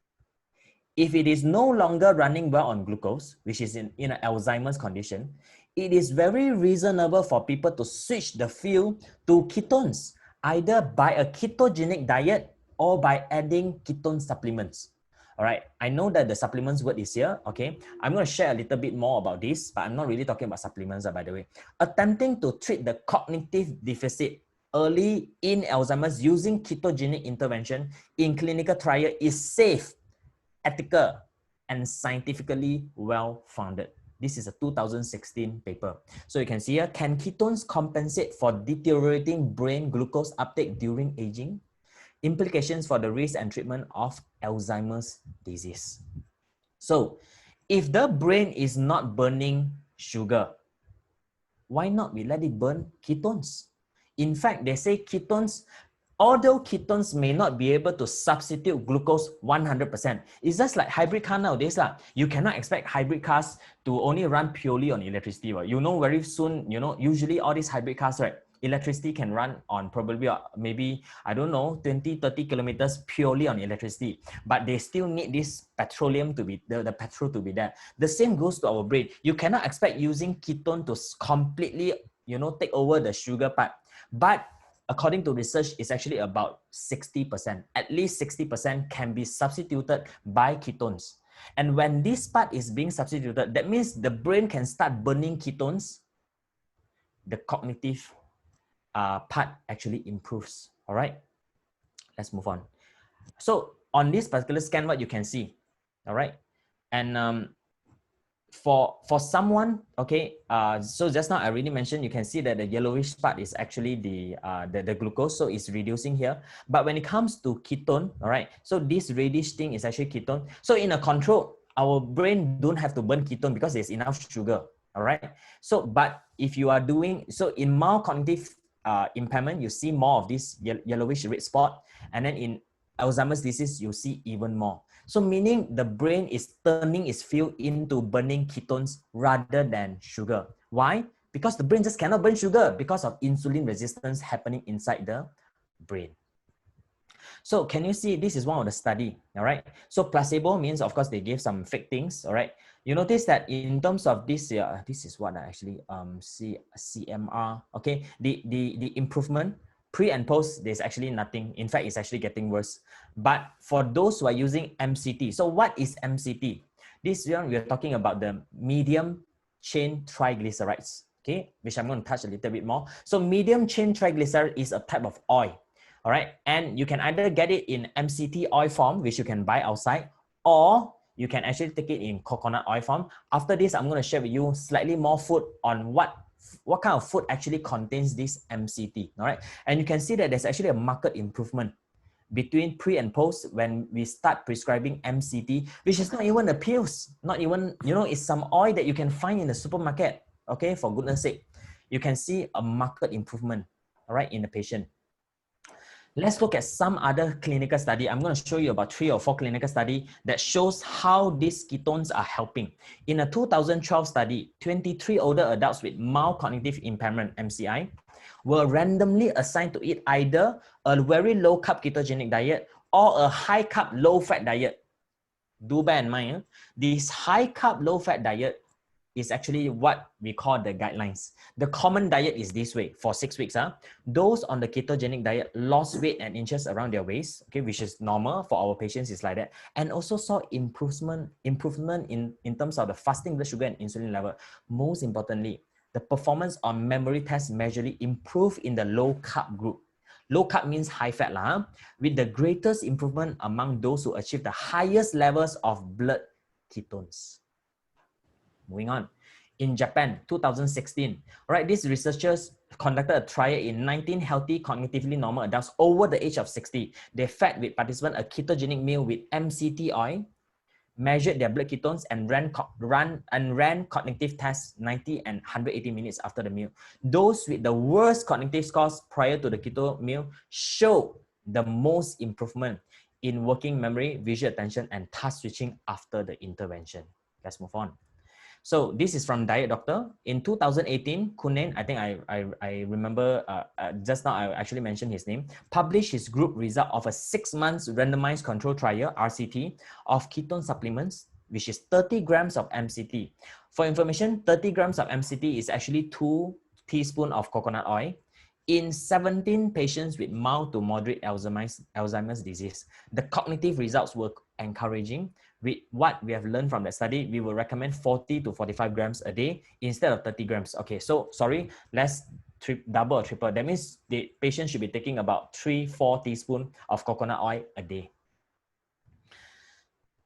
If it is no longer running well on glucose, which is in an Alzheimer's condition, it is very reasonable for people to switch the fuel to ketones, either by a ketogenic diet or by adding ketone supplements. All right, I know that the supplements word is here, okay? I'm going to share a little bit more about this, but I'm not really talking about supplements, by the way. Attempting to treat the cognitive deficit early in Alzheimer's using ketogenic intervention in clinical trial is safe, ethical, and scientifically well-founded. This is a 2016 paper. So you can see here, can ketones compensate for deteriorating brain glucose uptake during aging? Implications for the risk and treatment of Alzheimer's disease. So if the brain is not burning sugar, why not we let it burn ketones? In fact, they say ketones, although ketones may not be able to substitute glucose 100%, it's just like hybrid car nowadays. You cannot expect hybrid cars to only run purely on electricity. Right? Very soon, usually all these hybrid cars, right, electricity can run on probably maybe, I don't know, 20, 30 kilometers purely on electricity, but they still need this petroleum to be, the petrol to be there. The same goes to our brain. You cannot expect using ketone to completely, take over the sugar part, but according to research, it's actually about 60%. At least 60% can be substituted by ketones. And when this part is being substituted, that means the brain can start burning ketones. The cognitive part actually improves. All right, let's move on. So on this particular scan, what you can see, all right, and for someone, okay, so just now I already mentioned, you can see that the yellowish part is actually the glucose, so it's reducing here. But when it comes to ketone, all right, so this reddish thing is actually ketone. So in a control, our brain don't have to burn ketone because there's enough sugar, all right. So, but if you are doing, so in mild cognitive impairment, you see more of this yellowish red spot, and then in Alzheimer's disease, you see even more. So meaning the brain is turning its fuel into burning ketones rather than sugar. Why? Because the brain just cannot burn sugar because of insulin resistance happening inside the brain. So can you see, this is one of the study, all right? So placebo means, of course, they gave some fake things, all right? You notice that in terms of this, this is what I actually see, CMR, okay? The improvement, pre and post, there's actually nothing. In fact, it's actually getting worse. But for those who are using MCT, so what is MCT? This one, we are talking about the medium chain triglycerides, okay, which I'm going to touch a little bit more. So medium chain triglyceride is a type of oil, all right? And you can either get it in MCT oil form, which you can buy outside, or you can actually take it in coconut oil form. After this, I'm going to share with you slightly more food on what kind of food actually contains this MCT, all right? And you can see that there's actually a marked improvement between pre and post when we start prescribing MCT, which is not even the pills, not even, you know, it's some oil that you can find in the supermarket, okay, for goodness sake. You can see a marked improvement, all right, in the patient. Let's look at some other clinical study. I'm going to show you about 3 or 4 clinical study that shows how these ketones are helping. In a 2012 study, 23 older adults with mild cognitive impairment, MCI, were randomly assigned to eat either a very low carb ketogenic diet or a high carb low fat diet. Do bear in mind, this high carb low fat diet is actually what we call the guidelines. The common diet is this way for 6 weeks. Those on the ketogenic diet lost weight and inches around their waist, okay, which is normal for our patients, is like that, and also saw improvement in terms of the fasting blood sugar and insulin level. Most importantly, the performance on memory tests majorly improved in the low carb group. Low carb means high fat, with the greatest improvement among those who achieve the highest levels of blood ketones. Moving on. In Japan, 2016, right, these researchers conducted a trial in 19 healthy, cognitively normal adults over the age of 60. They fed with participants a ketogenic meal with MCT oil, measured their blood ketones, and ran cognitive tests 90 and 180 minutes after the meal. Those with the worst cognitive scores prior to the keto meal showed the most improvement in working memory, visual attention, and task switching after the intervention. Let's move on. So this is from Diet Doctor. In 2018, Kunen, I think I remember just now I actually mentioned his name, published his group result of a 6 months randomized control trial, RCT, of ketone supplements, which is 30 grams of MCT. For information, 30 grams of MCT is actually 2 teaspoons of coconut oil in 17 patients with mild to moderate Alzheimer's disease. The cognitive results were encouraging. With what we have learned from that study, we will recommend 40 to 45 grams a day instead of 30 grams. Okay, so sorry, let's double or triple. That means the patient should be taking about 3-4 teaspoons of coconut oil a day.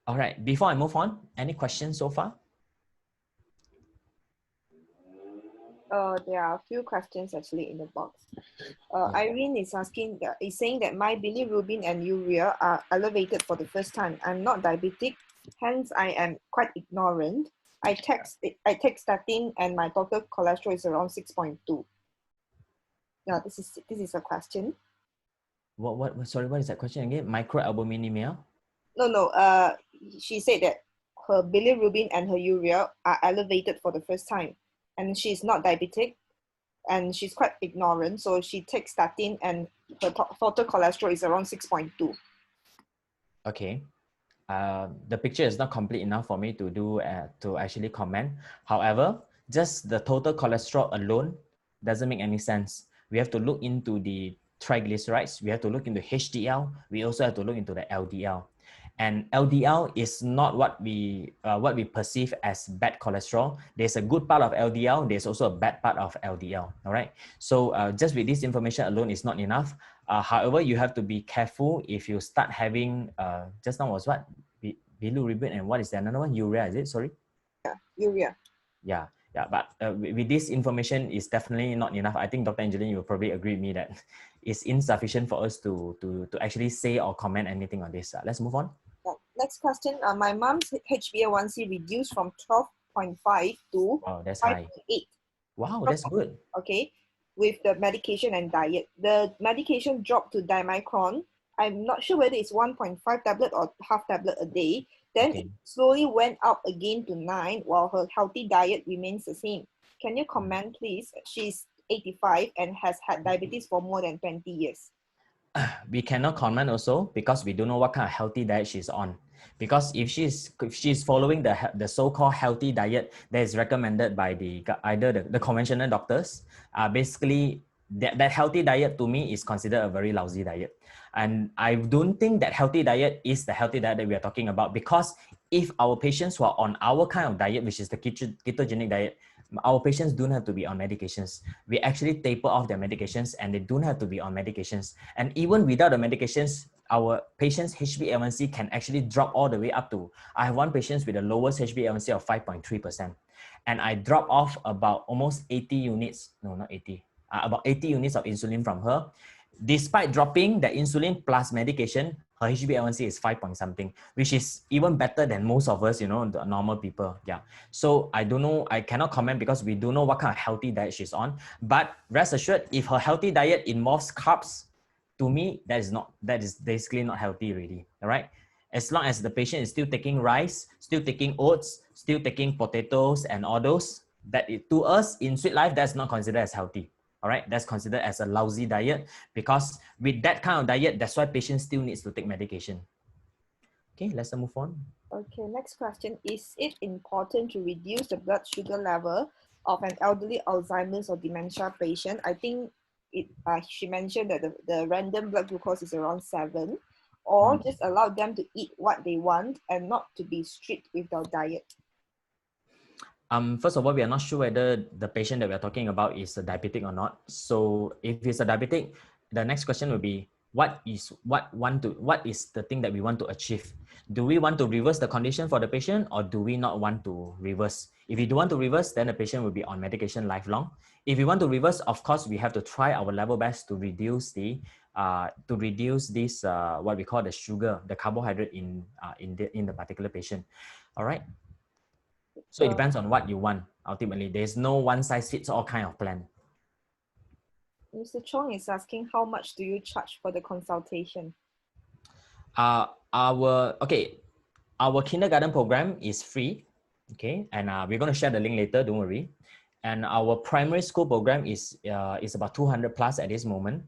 All right, before I move on, any questions so far? There are a few questions actually in the box. Irene is saying that my bilirubin and urea are elevated for the first time. I'm not diabetic, hence I am quite ignorant. I take statin and my total cholesterol is around 6.2. Yeah, this is a question. Sorry, what is that question again? Microalbuminemia? No. She said that her bilirubin and her urea are elevated for the first time, and she's not diabetic, and she's quite ignorant, so she takes statin and her total cholesterol is around 6.2. Okay. The picture is not complete enough for me to actually comment. However, just the total cholesterol alone doesn't make any sense. We have to look into the triglycerides. We have to look into HDL. We also have to look into the LDL. And LDL is not what we perceive as bad cholesterol. There's a good part of LDL. There's also a bad part of LDL. All right. So just with this information alone is not enough. However, you have to be careful if you start having just now was what? Bilirubin, and what is the another one? Urea, is it? Sorry. Yeah, urea. Yeah. But with this information is definitely not enough. I think Dr. Angeline, you will probably agree with me that it's insufficient for us to actually say or comment anything on this. Let's move on. Yeah. Next question. My mom's HbA1c reduced from 12.5 to 5.8. Wow, that's good. Okay, with the medication and diet. The medication dropped to dimicron. I'm not sure whether it's 1.5 tablet or half tablet a day. Then it slowly went up again to 9 while her healthy diet remains the same. Can you comment, please? She's 85 and has had diabetes for more than 20 years. We cannot comment also because we don't know what kind of healthy diet she's on. Because if she's following the so-called healthy diet that is recommended by either the conventional doctors, basically that healthy diet to me is considered a very lousy diet. And I don't think that healthy diet is the healthy diet that we are talking about, because if our patients who are on our kind of diet, which is the ketogenic diet, Our patients don't have to be on medications. We actually taper off their medications and they don't have to be on medications. And even without the medications, our patients' HbA1c can actually drop all the way up to, I have one patient with the lowest HbA1c of 5.3%. And I drop off about almost 80 units, no, not 80, about 80 units of insulin from her. Despite dropping the insulin plus medication, her HbA1c is 5 point something, which is even better than most of us, you know, the normal people. Yeah. So I don't know, I cannot comment because we don't know what kind of healthy diet she's on. But rest assured, if her healthy diet involves carbs, to me, that is basically not healthy really. All right. As long as the patient is still taking rice, still taking oats, still taking potatoes and all those, to us in Sweet Life, that's not considered as healthy. All right, that's considered as a lousy diet because with that kind of diet, that's why patients still needs to take medication. Okay, let's move on. Okay, next question. Is it important to reduce the blood sugar level of an elderly Alzheimer's or dementia patient? I think she mentioned that the random blood glucose is around 7, or just allow them to eat what they want and not to be strict with their diet. First of all, we are not sure whether the patient that we are talking about is a diabetic or not. So if it's a diabetic, the next question will be, what is the thing that we want to achieve? Do we want to reverse the condition for the patient or do we not want to reverse? If you don't want to reverse, then the patient will be on medication lifelong. If we want to reverse, of course, we have to try our level best to reduce this what we call the sugar, the carbohydrate in the particular patient. All right. So it depends on what you want. Ultimately, there's no one size fits all kind of plan. Mr. Chong is asking, how much do you charge for the consultation? Our kindergarten program is free. Okay, and we're going to share the link later. Don't worry. And our primary school program is about 200 plus at this moment.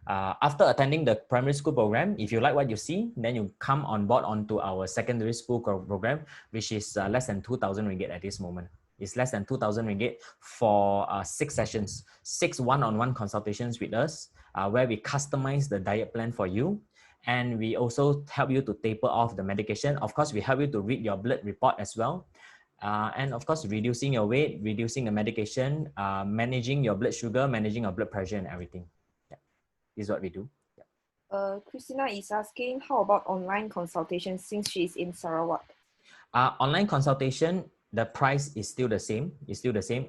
After attending the primary school program, if you like what you see, then you come on board onto our secondary school program, which is less than 2,000 ringgit at this moment. It's less than 2,000 ringgit for 6 sessions, 6 one-on-one consultations with us, where we customize the diet plan for you. And we also help you to taper off the medication. Of course, we help you to read your blood report as well. And of course, reducing your weight, reducing the medication, managing your blood sugar, managing your blood pressure and everything. Is what we do. Christina is asking, how about online consultation since she's in Sarawak? Online consultation, the price is still the same.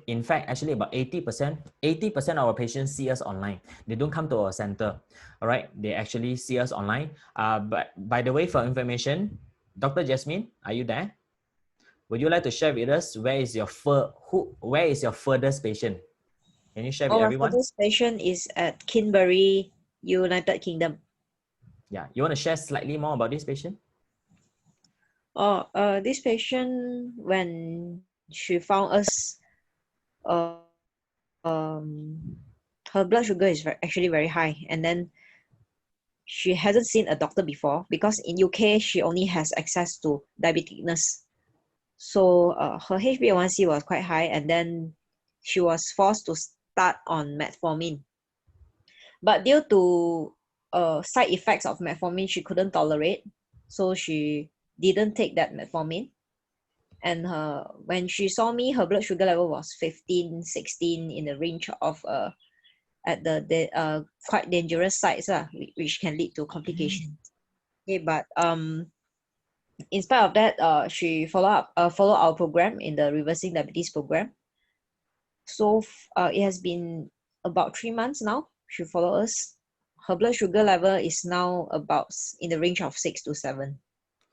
In fact, actually about 80% of our patients see us online. They don't come to our center. All right, they actually see us online. But by the way, for information, Dr. Jasmine, are you there? Would you like to share with us where is your furthest patient? Can you share with everyone? Our furthest patient is at Kinbury, United Kingdom. Yeah, you want to share slightly more about this patient? This patient, when she found us, her blood sugar is actually very high, and then she hasn't seen a doctor before because in UK she only has access to diabeticness. So her HbA1c was quite high, and then she was forced to start on metformin. But due to side effects of metformin, she couldn't tolerate, so she didn't take that metformin. And when she saw me, her blood sugar level was 15, 16 in the range of at the quite dangerous sides, which can lead to complications. Okay, but in spite of that, she follow our program in the Reversing Diabetes program. So it has been about 3 months now. She follow us. Her blood sugar level is now about in the range of 6 to 7.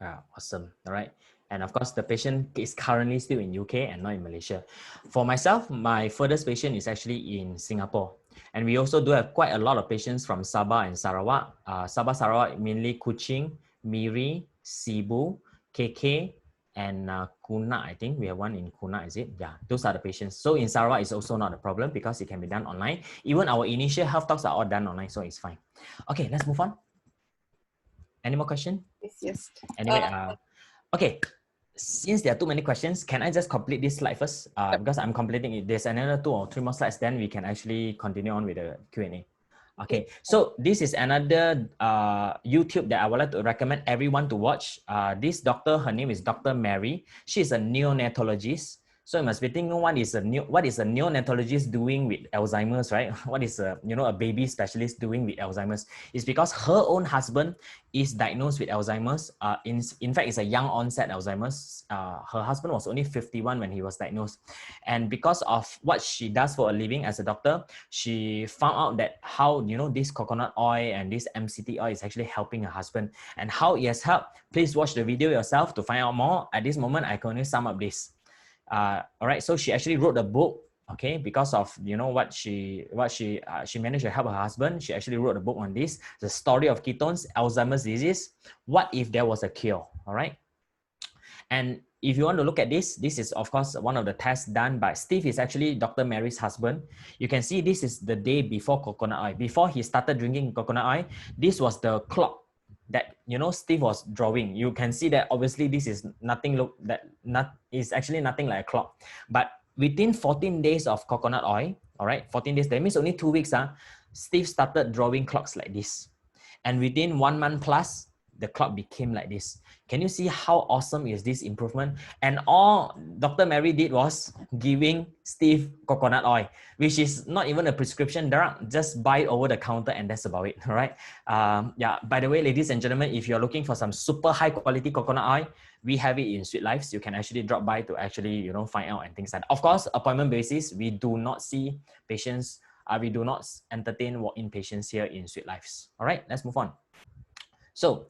Awesome. All right. And of course, the patient is currently still in UK and not in Malaysia. For myself, my furthest patient is actually in Singapore. And we also do have quite a lot of patients from Sabah and Sarawak. Sabah, Sarawak, mainly Kuching, Miri, Sibu, KK, and Kuna. I think we have one in Kuna, is it? Yeah, those are the patients. So in Sarawak, it's also not a problem because it can be done online. Even our initial health talks are all done online, so it's fine. Okay, let's move on. Any more questions? Yes. Anyway, okay. Since there are too many questions, can I just complete this slide first? Because I'm completing it. There's another 2 or 3 more slides, then we can actually continue on with the Q&A. Okay, so this is another YouTube that I would like to recommend everyone to watch. This doctor, her name is Dr. Mary. She's a neonatologist. So you must be thinking, what is a neonatologist doing with Alzheimer's, right? What is a baby specialist doing with Alzheimer's? It's because her own husband is diagnosed with Alzheimer's. In fact, it's a young onset Alzheimer's. Her husband was only 51 when he was diagnosed. And because of what she does for a living as a doctor, she found out that how, this coconut oil and this MCT oil is actually helping her husband. And how it has helped, please watch the video yourself to find out more. At this moment, I can only sum up this. All right, so she actually wrote a book, okay, because of what she managed to help her husband. She actually wrote a book on this, the story of ketones, Alzheimer's disease. What if there was a cure? All right, and if you want to look at this is of course one of the tests done by Steve. Is actually Dr. Mary's husband. You can see this is the day before coconut oil. Before he started drinking coconut oil, this was the clock that Steve was drawing. You can see that obviously this is nothing is actually nothing like a clock. But within 14 days of coconut oil, all right, 14 days, that means only 2 weeks, Steve started drawing clocks like this. And within 1 month plus, the clock became like this. Can you see how awesome is this improvement? And all Dr. Mary did was giving Steve coconut oil, which is not even a prescription drug, just buy it over the counter and that's about it, all right? Yeah, by the way, ladies and gentlemen, if you're looking for some super high quality coconut oil, we have it in Sweet Lives. You can actually drop by to actually, find out and things like that. Of course, appointment basis, we do not see patients, we do not entertain walk-in patients here in Sweet Lives. All right, let's move on. So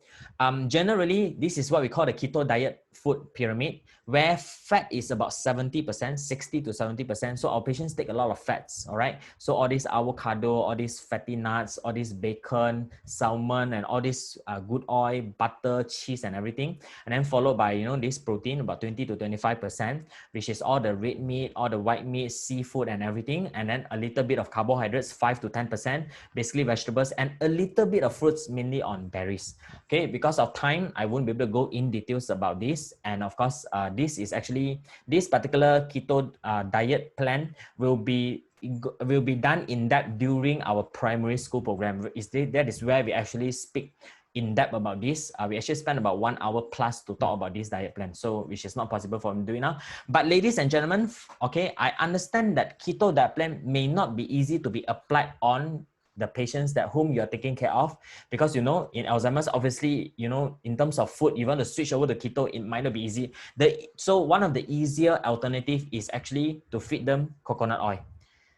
generally, this is what we call the keto diet food pyramid, where fat is about 70%, 60 to 70%. So our patients take a lot of fats, all right? So all this avocado, all these fatty nuts, all this bacon, salmon, and all this good oil, butter, cheese, and everything. And then followed by, this protein, about 20 to 25%, which is all the red meat, all the white meat, seafood, and everything. And then a little bit of carbohydrates, 5 to 10%, basically vegetables, and a little bit of fruits, mainly on berries. Okay, because of time, I won't be able to go in details about this. And of course, this particular keto diet plan will be done in depth during our primary school program. That is where we actually speak in depth about this. We actually spend about 1 hour plus to talk about this diet plan, so which is not possible for me to do now. But ladies and gentlemen, okay, I understand that keto diet plan may not be easy to be applied on the patients that whom you're taking care of, because in Alzheimer's, obviously, in terms of food, you want to switch over to keto, it might not be easy. So one of the easier alternative is actually to feed them coconut oil.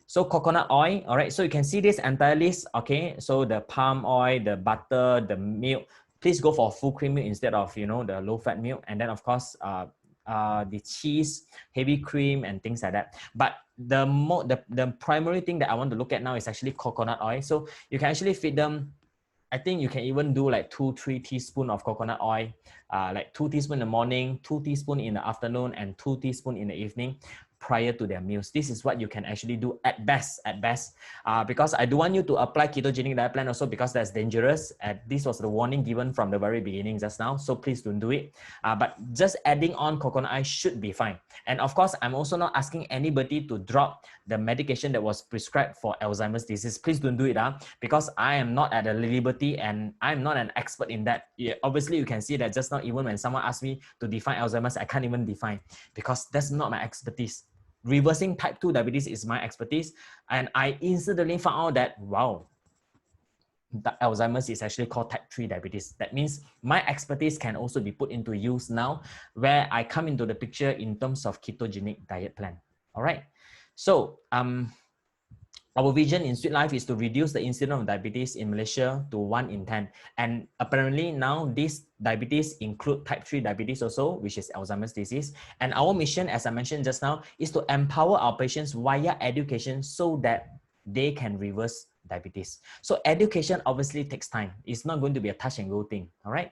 So coconut oil, all right, so you can see this entire list, okay? So the palm oil, the butter, the milk, please go for full cream milk instead of, the low fat milk. And then of course, the cheese, heavy cream, and things like that. But the primary thing that I want to look at now is actually coconut oil. So you can actually feed them, I think you can even do like 2-3 teaspoons of coconut oil, like 2 teaspoons in the morning, 2 teaspoons in the afternoon, and 2 teaspoons in the evening prior to their meals. This is what you can actually do at best, because I do want you to apply ketogenic diet plan also, because that's dangerous. This was the warning given from the very beginning just now, so please don't do it. But just adding on coconut oil should be fine. And of course, I'm also not asking anybody to drop the medication that was prescribed for Alzheimer's disease. Please don't do it, because I am not at a liberty and I'm not an expert in that. Yeah, obviously, you can see that just now, even when someone asked me to define Alzheimer's, I can't even define, because that's not my expertise. Reversing type 2 diabetes is my expertise. And I instantly found out that, wow, the Alzheimer's is actually called type 3 diabetes. That means my expertise can also be put into use now, where I come into the picture in terms of ketogenic diet plan. All right. So, our vision in Sweet Life is to reduce the incidence of diabetes in Malaysia to 1 in 10. And apparently now this diabetes include type 3 diabetes also, which is Alzheimer's disease. And our mission, as I mentioned just now, is to empower our patients via education so that they can reverse diabetes. So education obviously takes time. It's not going to be a touch and go thing, all right?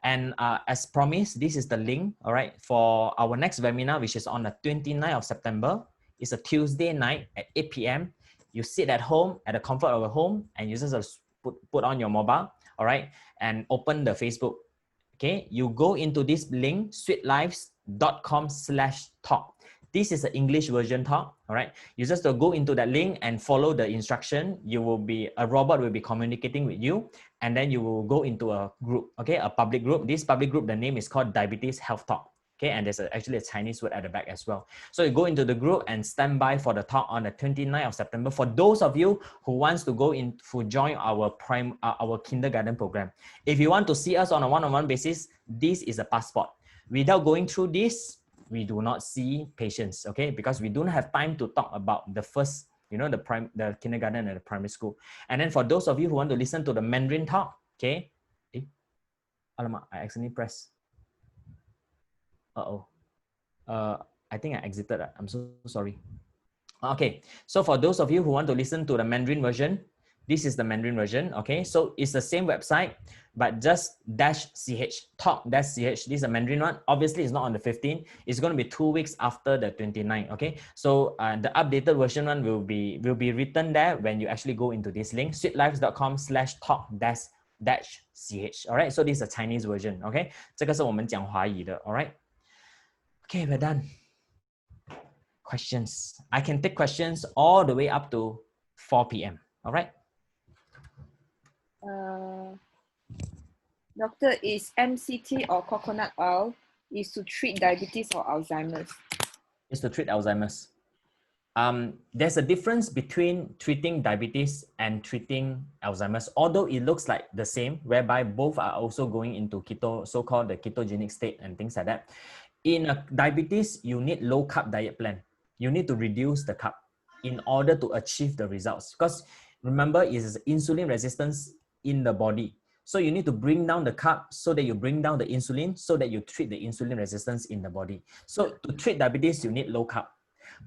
And as promised, this is the link, all right, for our next webinar, which is on the 29th of September. It's a Tuesday night at 8 p.m. You sit at home, at the comfort of your home, and you just put on your mobile, all right, and open the Facebook, okay? You go into this link, sweetlives.com/talk. This is the English version talk, all right? You just go into that link and follow the instruction. A robot will be communicating with you, and then you will go into a group, okay? A public group. This public group, the name is called Diabetes Health Talk. Okay, and there's actually a Chinese word at the back as well. So you go into the group and stand by for the talk on the 29th of September. For those of you who wants to go in to join our our kindergarten program, if you want to see us on a one-on-one basis, this is a passport. Without going through this, we do not see patients, okay? Because we don't have time to talk about the first, you know, the kindergarten and the primary school. And then for those of you who want to listen to the Mandarin talk, okay? Alamak, I accidentally pressed. I think I exited. I'm so sorry. Okay, so for those of you who want to listen to the Mandarin version, this is the Mandarin version. Okay, so it's the same website, but just -ch, talk-ch. This is a Mandarin one. Obviously, it's not on the 15th. It's going to be 2 weeks after the 29th. Okay, so the updated version one will be written there when you actually go into this link, sweetlives.com/talk-ch. All right, so this is a Chinese version. Okay, 这个是我们讲华语的。All right. Okay, we're done. Questions. I can take questions all the way up to 4 p.m. All right. Doctor, is MCT or coconut oil is to treat diabetes or Alzheimer's? Is to treat Alzheimer's. There's a difference between treating diabetes and treating Alzheimer's, although it looks like the same, whereby both are also going into keto, so-called the ketogenic state and things like that. In a diabetes, you need low carb diet plan. You need to reduce the carb in order to achieve the results. Because remember, it is insulin resistance in the body. So you need to bring down the carb so that you bring down the insulin so that you treat the insulin resistance in the body. So to treat diabetes, you need low carb.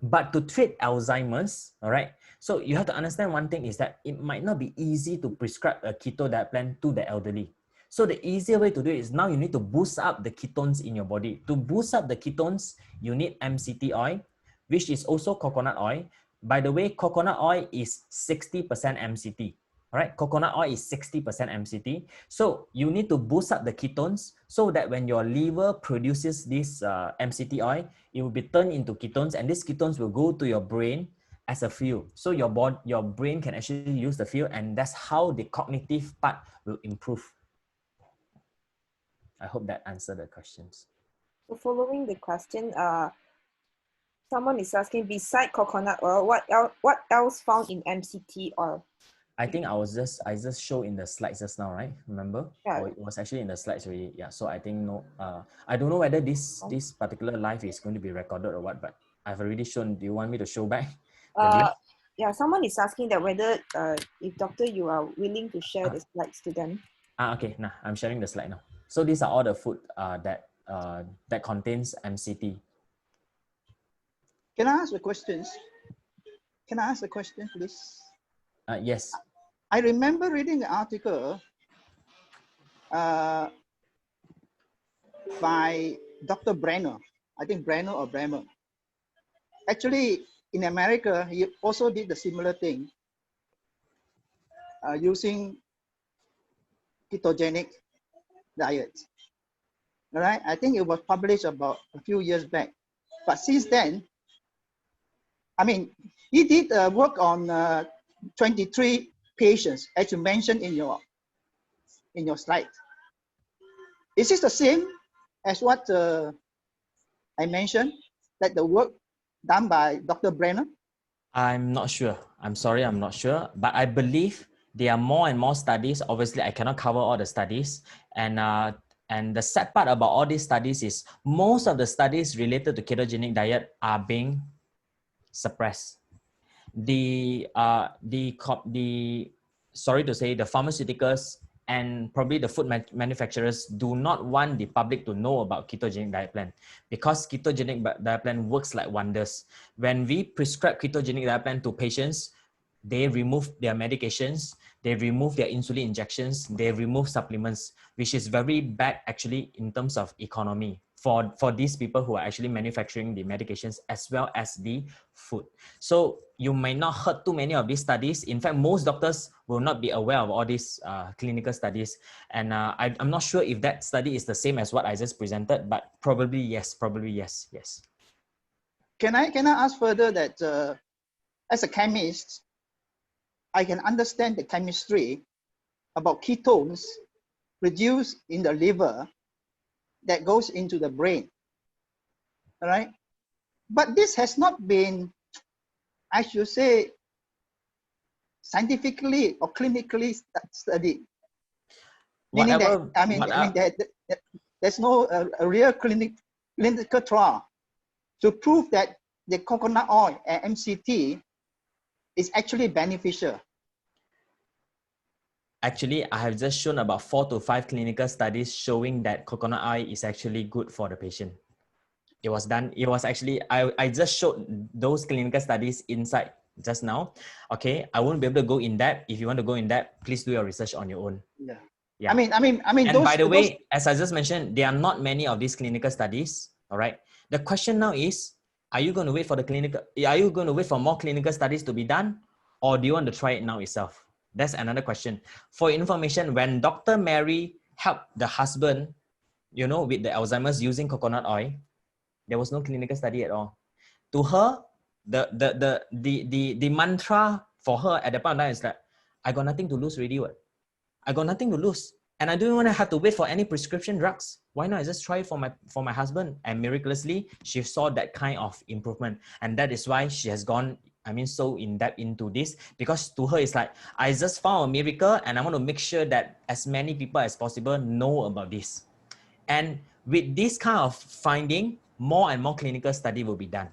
But to treat Alzheimer's, all right, so you have to understand one thing is that it might not be easy to prescribe a keto diet plan to the elderly. So the easier way to do it is now you need to boost up the ketones in your body. To boost up the ketones, you need MCT oil, which is also coconut oil. By the way, coconut oil is 60% MCT. All right, coconut oil is 60% MCT. So you need to boost up the ketones so that when your liver produces this MCT oil, it will be turned into ketones, and these ketones will go to your brain as a fuel. So your brain can actually use the fuel, and that's how the cognitive part will improve. I hope that answered the questions. So following the question, someone is asking, beside coconut oil, what else found in MCT oil? I think I just showed in the slides just now, right? Remember? Yeah. Or it was actually in the slides already. Yeah. So I think no. I don't know whether this particular live is going to be recorded or what, but I've already shown. Do you want me to show back? Yeah. Someone is asking that whether if doctor you are willing to share the slides to them. Okay. Nah, I'm sharing the slide now. So these are all the food that contains MCT. Can I ask the questions? Can I ask a question, please? Yes. I remember reading the article by Dr. Brenner. I think Brenner or Bremer. Actually, in America, he also did the similar thing using ketogenic diet. All right, I think it was published about a few years back. But since then, I mean, he did work on 23 patients, as you mentioned in your slide. Is this the same as what I mentioned, like the work done by Dr. Brenner? I'm not sure. I'm sorry, I'm not sure. But I believe there are more and more studies. Obviously, I cannot cover all the studies. And the sad part about all these studies is most of the studies related to ketogenic diet are being suppressed. Sorry to say, the pharmaceuticals and probably the food manufacturers do not want the public to know about ketogenic diet plan, because ketogenic diet plan works like wonders. When we prescribe ketogenic diet plan to patients, they remove their medications, they remove their insulin injections, they remove supplements, which is very bad actually in terms of economy for these people who are actually manufacturing the medications as well as the food. So you may not heard too many of these studies. In fact, most doctors will not be aware of all these clinical studies. And I'm not sure if that study is the same as what I just presented, but probably yes, yes. Can I ask further that as a chemist, I can understand the chemistry about ketones produced in the liver that goes into the brain. all right? But this has not been, I should say, scientifically or clinically studied. Meaning that, there's no a real clinical trial to prove that the coconut oil and MCT is actually beneficial. Actually, I have just shown about 4 to 5 clinical studies showing that coconut oil is actually good for the patient. It was done. It was actually, I just showed those clinical studies inside just now. Okay, I won't be able to go in depth. If you want to go in depth, please do your research on your own. Yeah. Yeah. I mean, And those, by the way, as I just mentioned, there are not many of these clinical studies. All right. The question now is, are you going to wait for the clinical? Are you going to wait for more clinical studies to be done, or do you want to try it now itself? That's another question. For information, when Dr. Mary helped the husband, you know, with the Alzheimer's using coconut oil, there was no clinical study at all. To her, the mantra for her at that point of time is that I got nothing to lose really. What? I got nothing to lose. And I don't want to have to wait for any prescription drugs. Why not I just try it for my husband? And miraculously, she saw that kind of improvement. And that is why she has gone, so in depth into this, because to her, it's like, I just found a miracle and I want to make sure that as many people as possible know about this. And with this kind of finding, more and more clinical study will be done.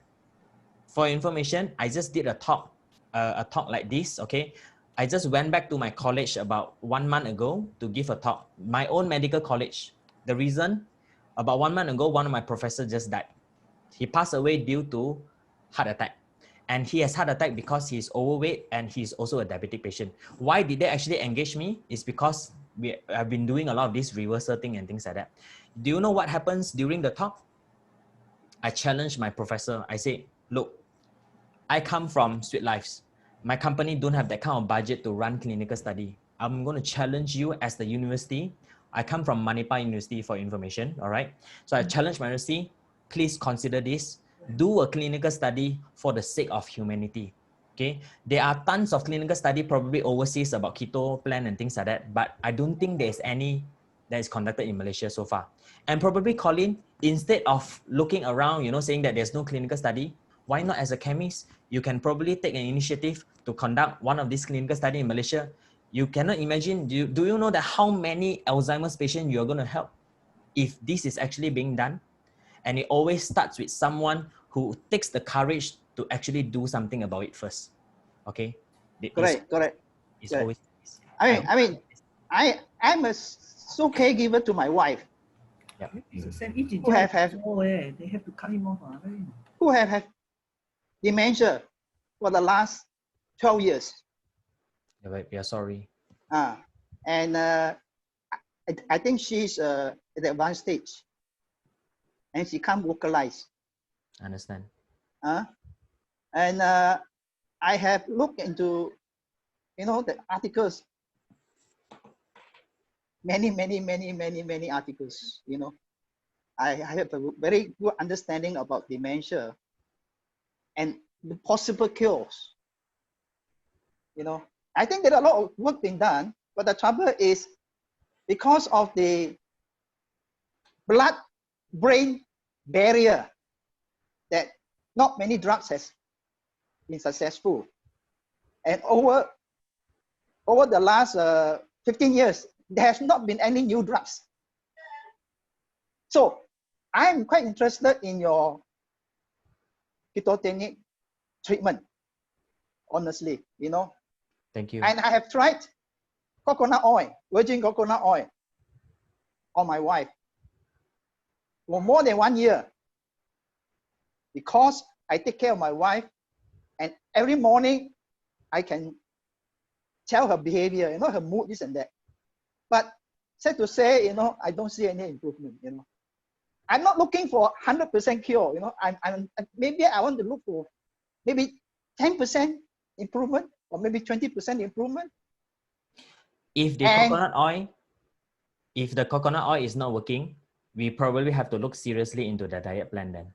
For information, I just did a talk like this, okay? I just went back to my college about 1 month ago to give a talk, my own medical college. The reason, about 1 month ago, one of my professors just died. He passed away due to heart attack. And he has heart attack because he's overweight and he's also a diabetic patient. Why did they actually engage me? It's because I've been doing a lot of this reversal thing and things like that. Do you know what happens during the talk? I challenged my professor. I said, look, I come from Sweet Lives. My company don't have that kind of budget to run clinical study. I'm going to challenge you as the university. I come from Manipal University for information, all right? So I challenge my university, please consider this. Do a clinical study for the sake of humanity, okay? There are tons of clinical study probably overseas about keto plan and things like that, but I don't think there's any that is conducted in Malaysia so far. And probably, Colin, instead of looking around, saying that there's no clinical study, why not as a chemist, you can probably take an initiative to conduct one of these clinical studies in Malaysia. You cannot imagine, do you know that how many Alzheimer's patients you're going to help if this is actually being done? And it always starts with someone who takes the courage to actually do something about it first. Okay? correct. It's always. I'm a sole caregiver to my wife. Yep. Who have they have to cut him off. Who have dementia for the last 12 years. Yeah, sorry. And I think she's at the advanced stage and she can't vocalize. I understand. And I have looked into, the articles, many articles, I have a very good understanding about dementia and the possible cures. I think there are a lot of work being done, but the trouble is because of the blood-brain barrier that not many drugs has been successful. And over the last 15 years, there has not been any new drugs. So I'm quite interested in your ketogenic treatment, honestly, Thank you. And I have tried coconut oil, virgin coconut oil on my wife for more than 1 year because I take care of my wife and every morning I can tell her behavior, her mood, this and that. But sad to say, I don't see any improvement, I'm not looking for 100% cure, I'm maybe I want to look for maybe 10% improvement or maybe 20% improvement. If the coconut oil is not working, we probably have to look seriously into the diet plan then.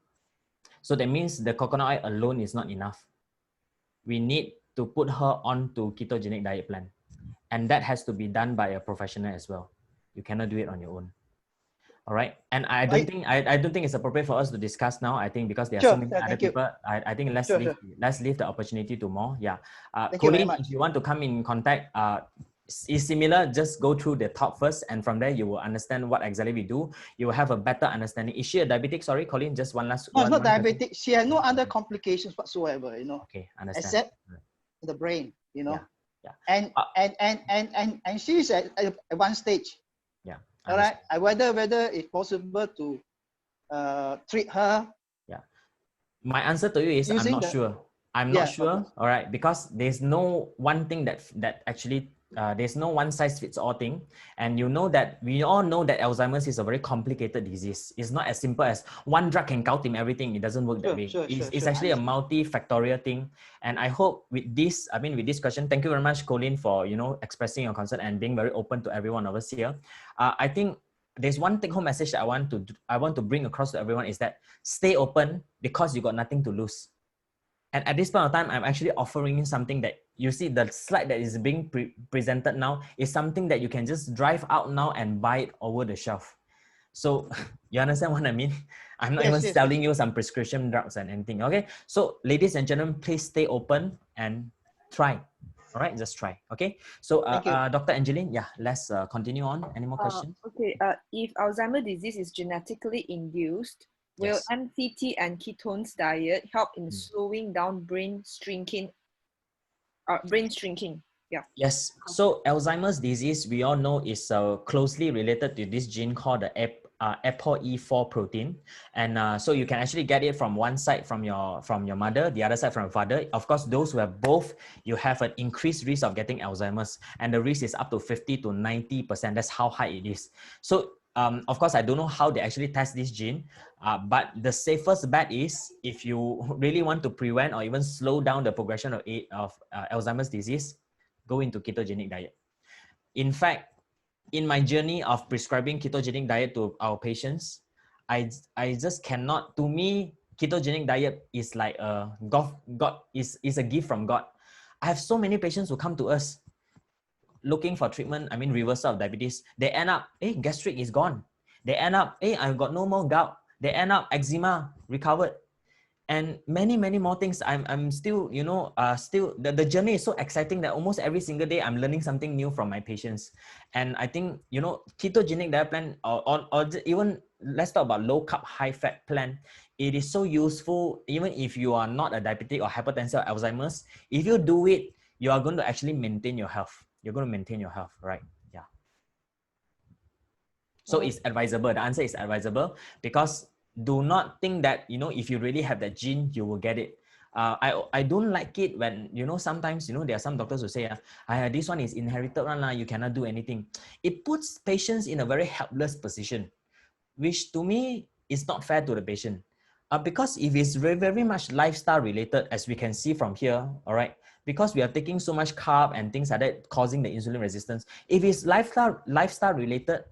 So that means the coconut oil alone is not enough. We need to put her onto ketogenic diet plan. And that has to be done by a professional as well. You cannot do it on your own. All right, and I don't think I don't think it's appropriate for us to discuss now. I think because there are so Sure, many sure, other thank you. people. I think Sure, sure. let's leave the opportunity to more. Yeah, Thank you very Colleen, much. if you want to come in contact, is similar. Just go through the talk first, and from there you will understand what exactly we do. You will have a better understanding. Is she a diabetic? Sorry, Colleen. Just one last No, it's not one question. diabetic. She has no other complications whatsoever, you know, Okay, understand. except the brain, you know. Yeah. And she's at one stage. Yeah. All right. Whether it's possible to treat her. Yeah. My answer to you is I'm not sure. I'm not sure. All right, because there's no one thing that actually there's no one size fits all thing, and you know that we all know that Alzheimer's is a very complicated disease. It's not as simple as one drug can him everything. It doesn't work that way. It's actually a multifactorial thing, and I hope with this, with this question, thank you very much, Colleen, for expressing your concern and being very open to every one of us here. I think there's one take-home message that I want to bring across to everyone is that stay open because you got nothing to lose. And at this point of time, I'm actually offering you something that you see the slide that is being presented now is something that you can just drive out now and buy it over the shelf. So you understand what I mean? I'm not even selling you some prescription drugs and anything. Okay. So ladies and gentlemen, please stay open and try. All right, just try. Okay. So Dr. Angeline, yeah, let's continue on. Any more questions? Okay. If Alzheimer's disease is genetically induced, will MCT and ketones diet help in slowing down brain shrinking? Yeah. Yes. So Alzheimer's disease, we all know, is closely related to this gene called the ApoE4 protein, and so you can actually get it from one side from your mother, the other side from your father. Of course, those who have both, you have an increased risk of getting Alzheimer's, and the risk is up to 50 to 90%. That's how high it is. So of course, I don't know how they actually test this gene, but the safest bet is if you really want to prevent or even slow down the progression of Alzheimer's disease, go into ketogenic diet. In fact, in my journey of prescribing ketogenic diet to our patients, I just cannot. To me, ketogenic diet is like is a gift from God. I have so many patients who come to us looking for treatment. Reversal of diabetes. They end up, gastric is gone. They end up, I've got no more gout. They end up eczema recovered. And many more things. I'm still, still the journey is so exciting that almost every single day I'm learning something new from my patients. And I think, ketogenic diet plan or even let's talk about low carb, high fat plan. It is so useful even if you are not a diabetic or hypertensive or Alzheimer's. If you do it, you are going to actually maintain your health. You're going to maintain your health, right? Yeah. So it's advisable. The answer is advisable because do not think that, if you really have that gene, you will get it. I don't like it when, sometimes, there are some doctors who say, this one is inherited one, you cannot do anything. It puts patients in a very helpless position, which to me is not fair to the patient. Because if it's very, very much lifestyle related, as we can see from here, all right, because we are taking so much carb and things like that, causing the insulin resistance. If it's lifestyle related,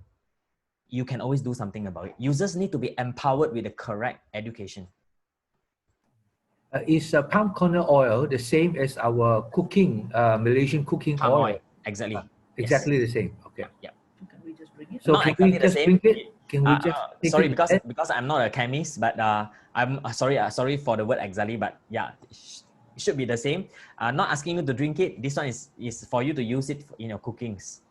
you can always do something about it. Users need to be empowered with the correct education. Is palm kernel oil the same as our cooking, Malaysian cooking palm oil? Exactly. Exactly the same. Okay. Yeah. Can we just bring it? So not can exactly we the just same. bring it? Can we just sorry, because I'm not a chemist, but I'm sorry for the word exactly, but yeah, it should be the same. Not asking you to drink it. This one is for you to use it in your cookings.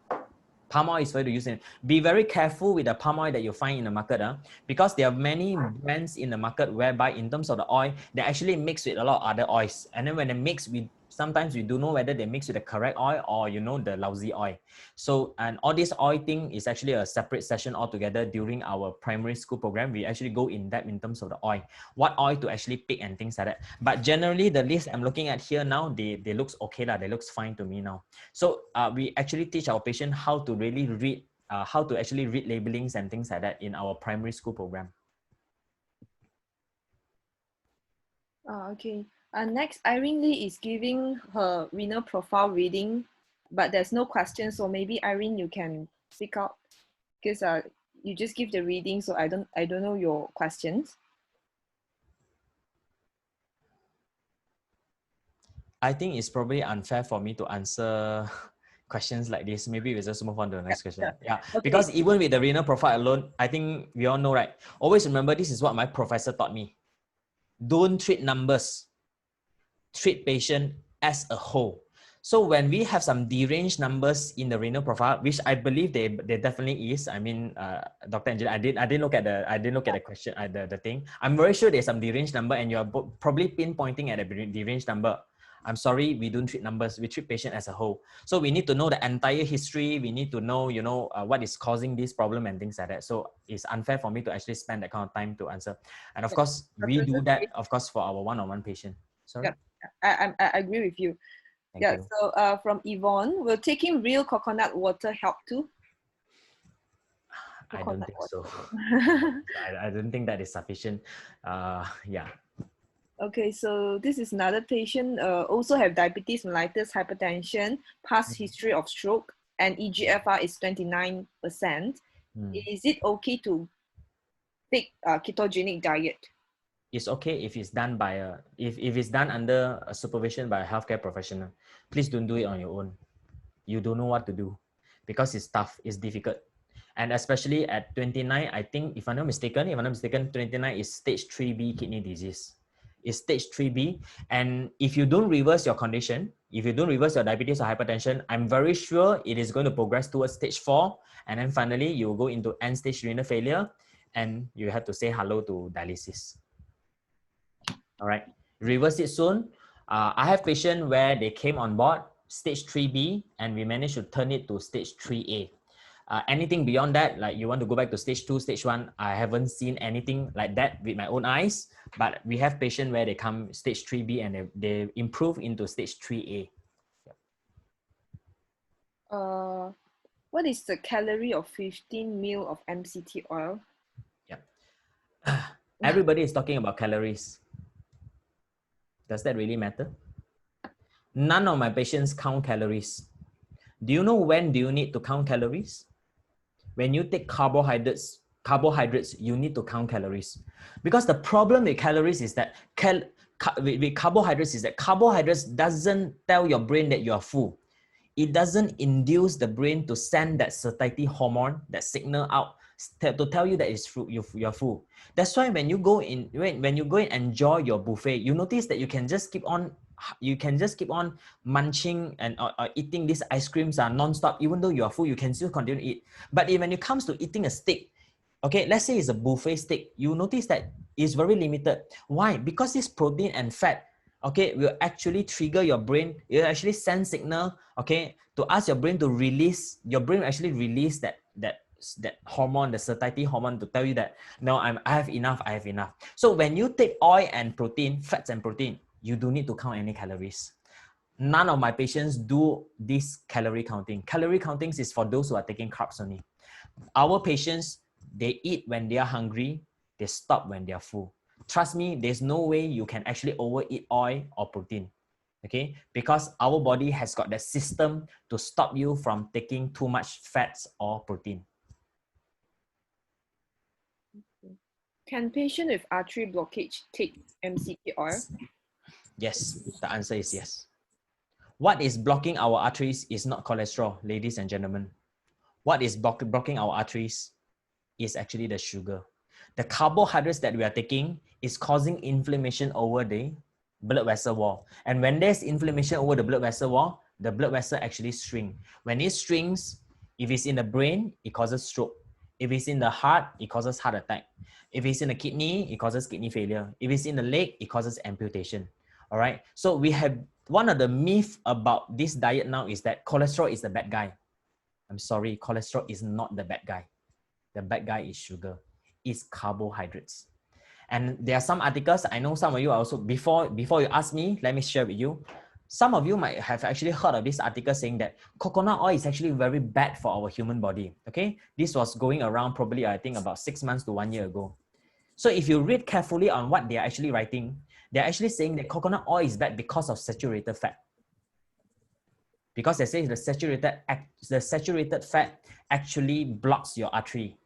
Palm oil is for you to use it. Be very careful with the palm oil that you find in the market, because there are many brands in the market whereby in terms of the oil, they actually mix with a lot of other oils. And then when they mix with, sometimes we don't know whether they mix with the correct oil or, the lousy oil. So, and all this oil thing is actually a separate session altogether during our primary school program. We actually go in depth in terms of the oil, what oil to actually pick and things like that. But generally the list I'm looking at here now, they looks okay. They looks fine to me now. So we actually teach our patient how to really read, how to actually read labelings and things like that in our primary school program. Okay. Next, Irene Lee is giving her renal profile reading, but there's no question. So maybe Irene, you can speak out because you just give the reading. So I don't know your questions. I think it's probably unfair for me to answer questions like this, maybe we just move on to the next question. sure. Yeah, Okay. because even with the renal profile alone, I think we all know, right? Always remember, this is what my professor taught me. Don't treat numbers, treat patient as a whole. So when we have some deranged numbers in the renal profile, which I believe they definitely is. I mean, Dr. Angela, I didn't look at the question, the thing. I'm very sure there's some deranged number, and you're probably pinpointing at a deranged number. I'm sorry, we don't treat numbers. We treat patient as a whole. So we need to know the entire history. We need to know, what is causing this problem and things like that. So it's unfair for me to actually spend that kind of time to answer. And of course, we do that, of course, for our one-on-one patient. Sorry. Yeah, I agree with you. Thank Yeah. you. So from Yvonne, will taking real coconut water help too? I don't think so. I don't think that is sufficient. Yeah. Okay, so this is another patient, also have diabetes mellitus, hypertension, past history of stroke, and EGFR is 29%. Is it okay to take a ketogenic diet? It's okay if it's done by if it's done under a supervision by a healthcare professional. Please don't do it on your own. You don't know what to do, because it's tough, it's difficult. And especially at 29, I think, if I'm not mistaken, 29 is stage 3B kidney disease. It's stage 3B. And if you don't reverse your condition, if you don't reverse your diabetes or hypertension, I'm very sure it is going to progress towards stage 4. And then finally, you will go into end-stage renal failure, and you have to say hello to dialysis. All right, reverse it soon. I have patients where they came on board stage 3B, and we managed to turn it to stage 3A. Anything beyond that, like you want to go back to stage 2, stage 1, I haven't seen anything like that with my own eyes, but we have patients where they come stage 3B and they improve into stage 3A. What is the calorie of 15 ml of MCT oil? Yeah. Everybody is talking about calories. Does that really matter? None of my patients count calories. Do you know when do you need to count calories? When you take carbohydrates, you need to count calories. Because the problem with calories is that with carbohydrates is that carbohydrates doesn't tell your brain that you are full. It doesn't induce the brain to send that satiety hormone, that signal out to tell you that you're full. That's why when you go in, when you go and enjoy your buffet, you notice that you can just keep on munching and eating these ice creams non-stop. Even though you are full, you can still continue to eat. But when it comes to eating a steak, okay, let's say it's a buffet steak, you notice that it's very limited. Why? Because this protein and fat, okay, will actually trigger your brain. It will actually send signal, okay, to ask your brain to release. Your brain will actually release that hormone, the satiety hormone, to tell you that no, I have enough. So when you take oil and protein, fats and protein, you don't need to count any calories. None of my patients do this calorie counting. Calorie counting is for those who are taking carbs only. Our patients, they eat when they are hungry, they stop when they are full. Trust me, there's no way you can actually overeat oil or protein, okay? Because our body has got that system to stop you from taking too much fats or protein. Can patient with artery blockage take MCT oil? Yes, the answer is yes. What is blocking our arteries is not cholesterol, ladies and gentlemen. What is blocking our arteries is actually the sugar. The carbohydrates that we are taking is causing inflammation over the blood vessel wall. And when there's inflammation over the blood vessel wall, the blood vessel actually shrinks. When it shrinks, if it's in the brain, it causes stroke. If it's in the heart, it causes heart attack. If it's in the kidney, it causes kidney failure. If it's in the leg, it causes amputation. All right. So we have one of the myths about this diet now is that cholesterol is the bad guy. I'm sorry, cholesterol is not the bad guy. The bad guy is sugar. It's carbohydrates. And there are some articles, I know some of you are also, before you ask me, let me share with you. Some of you might have actually heard of this article saying that coconut oil is actually very bad for our human body. Okay, this was going around probably, I think, about 6 months to 1 year ago. So if you read carefully on what they are actually writing, they're actually saying that coconut oil is bad because of saturated fat. Because they say the saturated fat actually blocks your artery.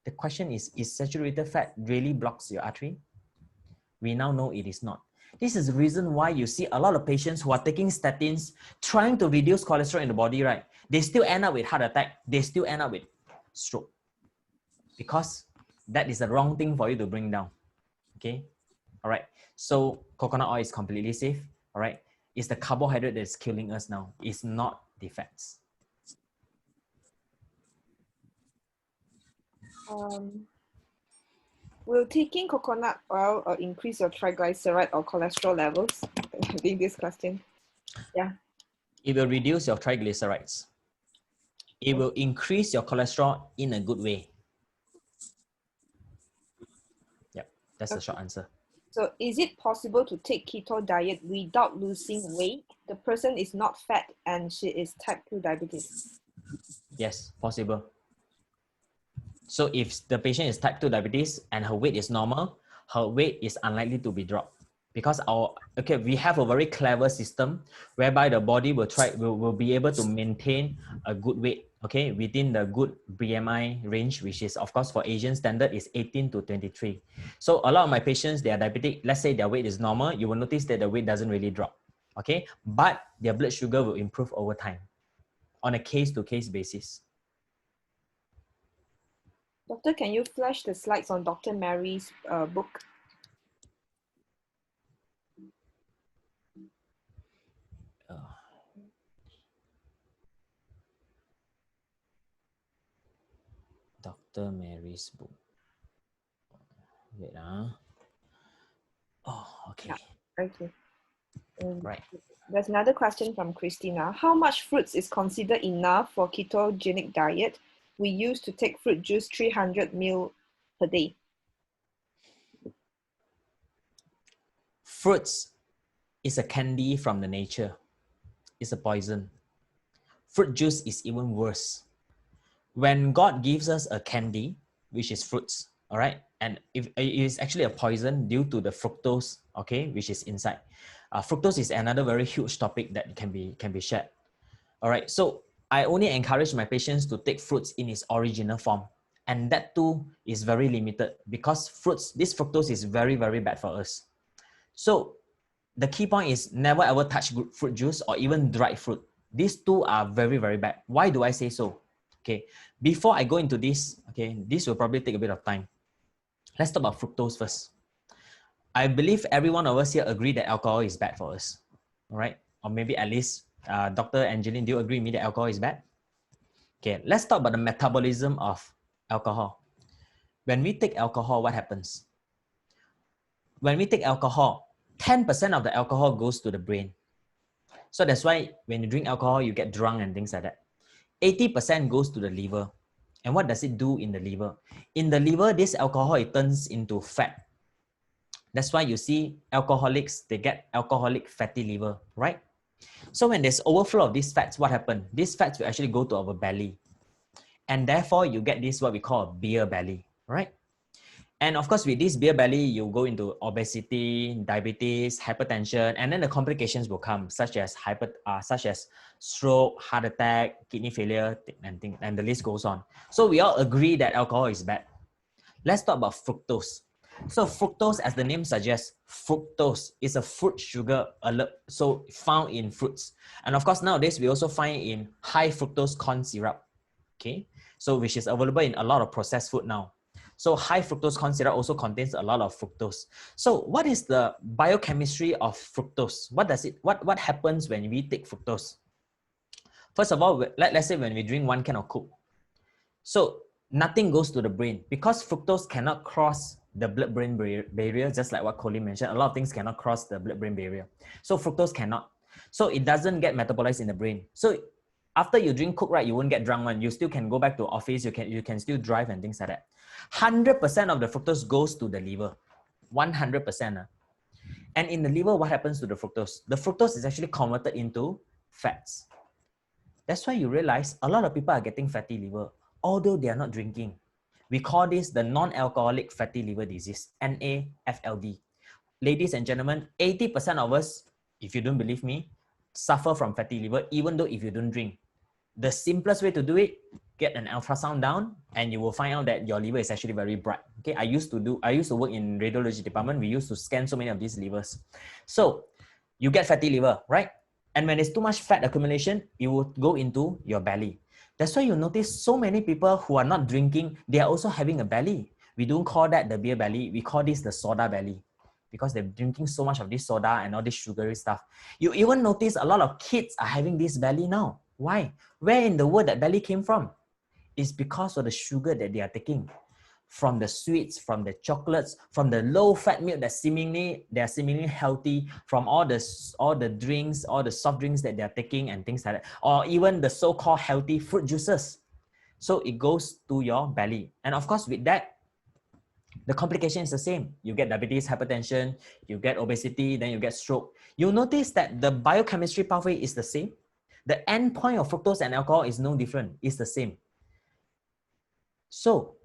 The question is saturated fat really blocks your artery? We now know it is not. This is the reason why you see a lot of patients who are taking statins, trying to reduce cholesterol in the body, right? they still end up with heart attack. They still end up with stroke because that is the wrong thing for you to bring down. Okay. All right. So coconut oil is completely safe. All right. It's the carbohydrate that's killing us now. It's not the fats. Will taking coconut oil increase your triglyceride or cholesterol levels? I think this question. Yeah. It will reduce your triglycerides. It will increase your cholesterol in a good way. Yep, that's the short answer. So is it possible to take keto diet without losing weight? The person is not fat and she is type 2 diabetes. Yes, possible. So if the patient is type 2 diabetes and her weight is normal, her weight is unlikely to be dropped because we have a very clever system whereby the body will be able to maintain a good weight, okay, within the good BMI range, which is of course for Asian standard is 18 to 23. So a lot of my patients, they are diabetic. Let's say their weight is normal. You will notice that the weight doesn't really drop, okay, but their blood sugar will improve over time on a case-to-case basis. Doctor, can you flash the slides on Dr. Mary's book? Dr. Mary's book. Wait, Oh, okay. Yeah, okay. Right. There's another question from Christina. How much fruits is considered enough for ketogenic diet? We used to take fruit juice 300 ml per day. Fruits is a candy from the nature. It's a poison. Fruit juice is even worse. When God gives us a candy, which is fruits, all right, and if it is actually a poison due to the fructose, okay, which is inside. Fructose is another very huge topic that can be shared. All right, so I only encourage my patients to take fruits in its original form, and that too is very limited because this fructose is very, very bad for us. So the key point is never ever touch fruit juice or even dried fruit. These two are very, very bad. Why do I say so? Okay, before I go into this, okay, this will probably take a bit of time. Let's talk about fructose first. I believe every one of us here agree that alcohol is bad for us, all right? Or maybe at least Dr. Angeline, do you agree with me that alcohol is bad? Okay, let's talk about the metabolism of alcohol. When we take alcohol, what happens? When we take alcohol, 10% of the alcohol goes to the brain. So that's why when you drink alcohol, you get drunk and things like that. 80% goes to the liver. And what does it do in the liver? In the liver, this alcohol, it turns into fat. That's why you see alcoholics, they get alcoholic fatty liver, right? So when there's overflow of these fats, what happens? These fats will actually go to our belly. And therefore, you get this, what we call a beer belly, right? And of course, with this beer belly, you go into obesity, diabetes, hypertension, and then the complications will come, such as stroke, heart attack, kidney failure, and the list goes on. So we all agree that alcohol is bad. Let's talk about fructose. So fructose, as the name suggests, fructose is a fruit sugar, so found in fruits. And of course, nowadays, we also find in high fructose corn syrup, okay? So which is available in a lot of processed food now. So high fructose corn syrup also contains a lot of fructose. So what is the biochemistry of fructose? What happens when we take fructose? First of all, let's say when we drink 1 can of Coke. So nothing goes to the brain because fructose cannot cross the blood-brain barrier, just like what Colin mentioned. A lot of things cannot cross the blood-brain barrier. So fructose cannot. So it doesn't get metabolized in the brain. So after you drink Coke, right, you won't get drunk one. You still can go back to office. You can still drive and things like that. 100% of the fructose goes to the liver. 100%. And in the liver, what happens to the fructose? The fructose is actually converted into fats. That's why you realize a lot of people are getting fatty liver, although they are not drinking. We call this the non-alcoholic fatty liver disease, NAFLD. Ladies and gentlemen, 80% of us, if you don't believe me, suffer from fatty liver, even though if you don't drink. The simplest way to do it, get an ultrasound down and you will find out that your liver is actually very bright. Okay, I used to work in radiology department. We used to scan so many of these livers. So you get fatty liver, right? And when there's too much fat accumulation, it will go into your belly. That's why you notice so many people who are not drinking, they are also having a belly. We don't call that the beer belly. We call this the soda belly because they're drinking so much of this soda and all this sugary stuff. You even notice a lot of kids are having this belly now. Why? Where in the world that belly came from? It's because of the sugar that they are taking. From the sweets, from the chocolates, from the low-fat milk that they're seemingly healthy, from all the drinks, all the soft drinks that they're taking and things like that, or even the so-called healthy fruit juices. So it goes to your belly. And of course, with that, the complication is the same. You get diabetes, hypertension, you get obesity, then you get stroke. You'll notice that the biochemistry pathway is the same. The end point of fructose and alcohol is no different. It's the same. So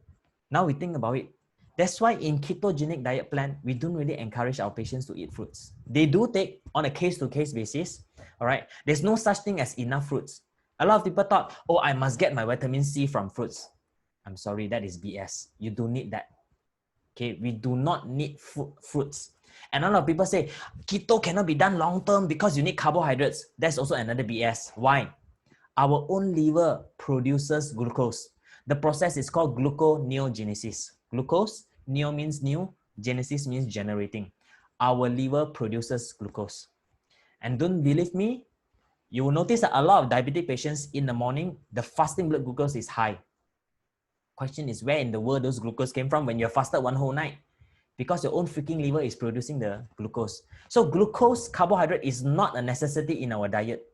now we think about it. That's why in ketogenic diet plan, we don't really encourage our patients to eat fruits. They do take on a case-to-case basis, all right? There's no such thing as enough fruits. A lot of people thought, oh, I must get my vitamin C from fruits. I'm sorry, that is BS. You don't need that. Okay, we do not need fruits. And a lot of people say, keto cannot be done long-term because you need carbohydrates. That's also another BS. Why? Our own liver produces glucose. The process is called gluconeogenesis. Glucose, neo means new, genesis means generating. Our liver produces glucose. And don't believe me, you will notice that a lot of diabetic patients in the morning, the fasting blood glucose is high. Question is, where in the world those glucose came from when you're fasted one whole night? Because your own freaking liver is producing the glucose. So glucose, carbohydrate is not a necessity in our diet.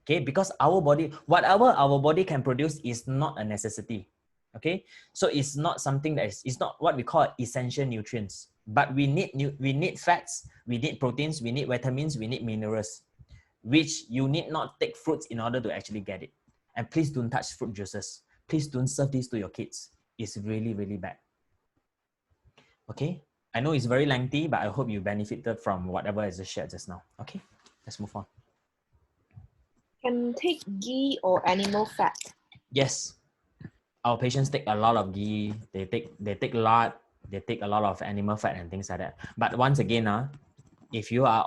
Okay, because our body, whatever our body can produce is not a necessity. Okay, so it's not something that is, it's not what we call essential nutrients. But we need fats, we need proteins, we need vitamins, we need minerals, which you need not take fruits in order to actually get it. And please don't touch fruit juices. Please don't serve this to your kids. It's really, really bad. Okay, I know it's very lengthy, but I hope you benefited from whatever I just shared just now. Okay, let's move on. Can take ghee or animal fat? Yes, our patients take a lot of ghee. They take lard. They take a lot of animal fat and things like that. But once again, if you are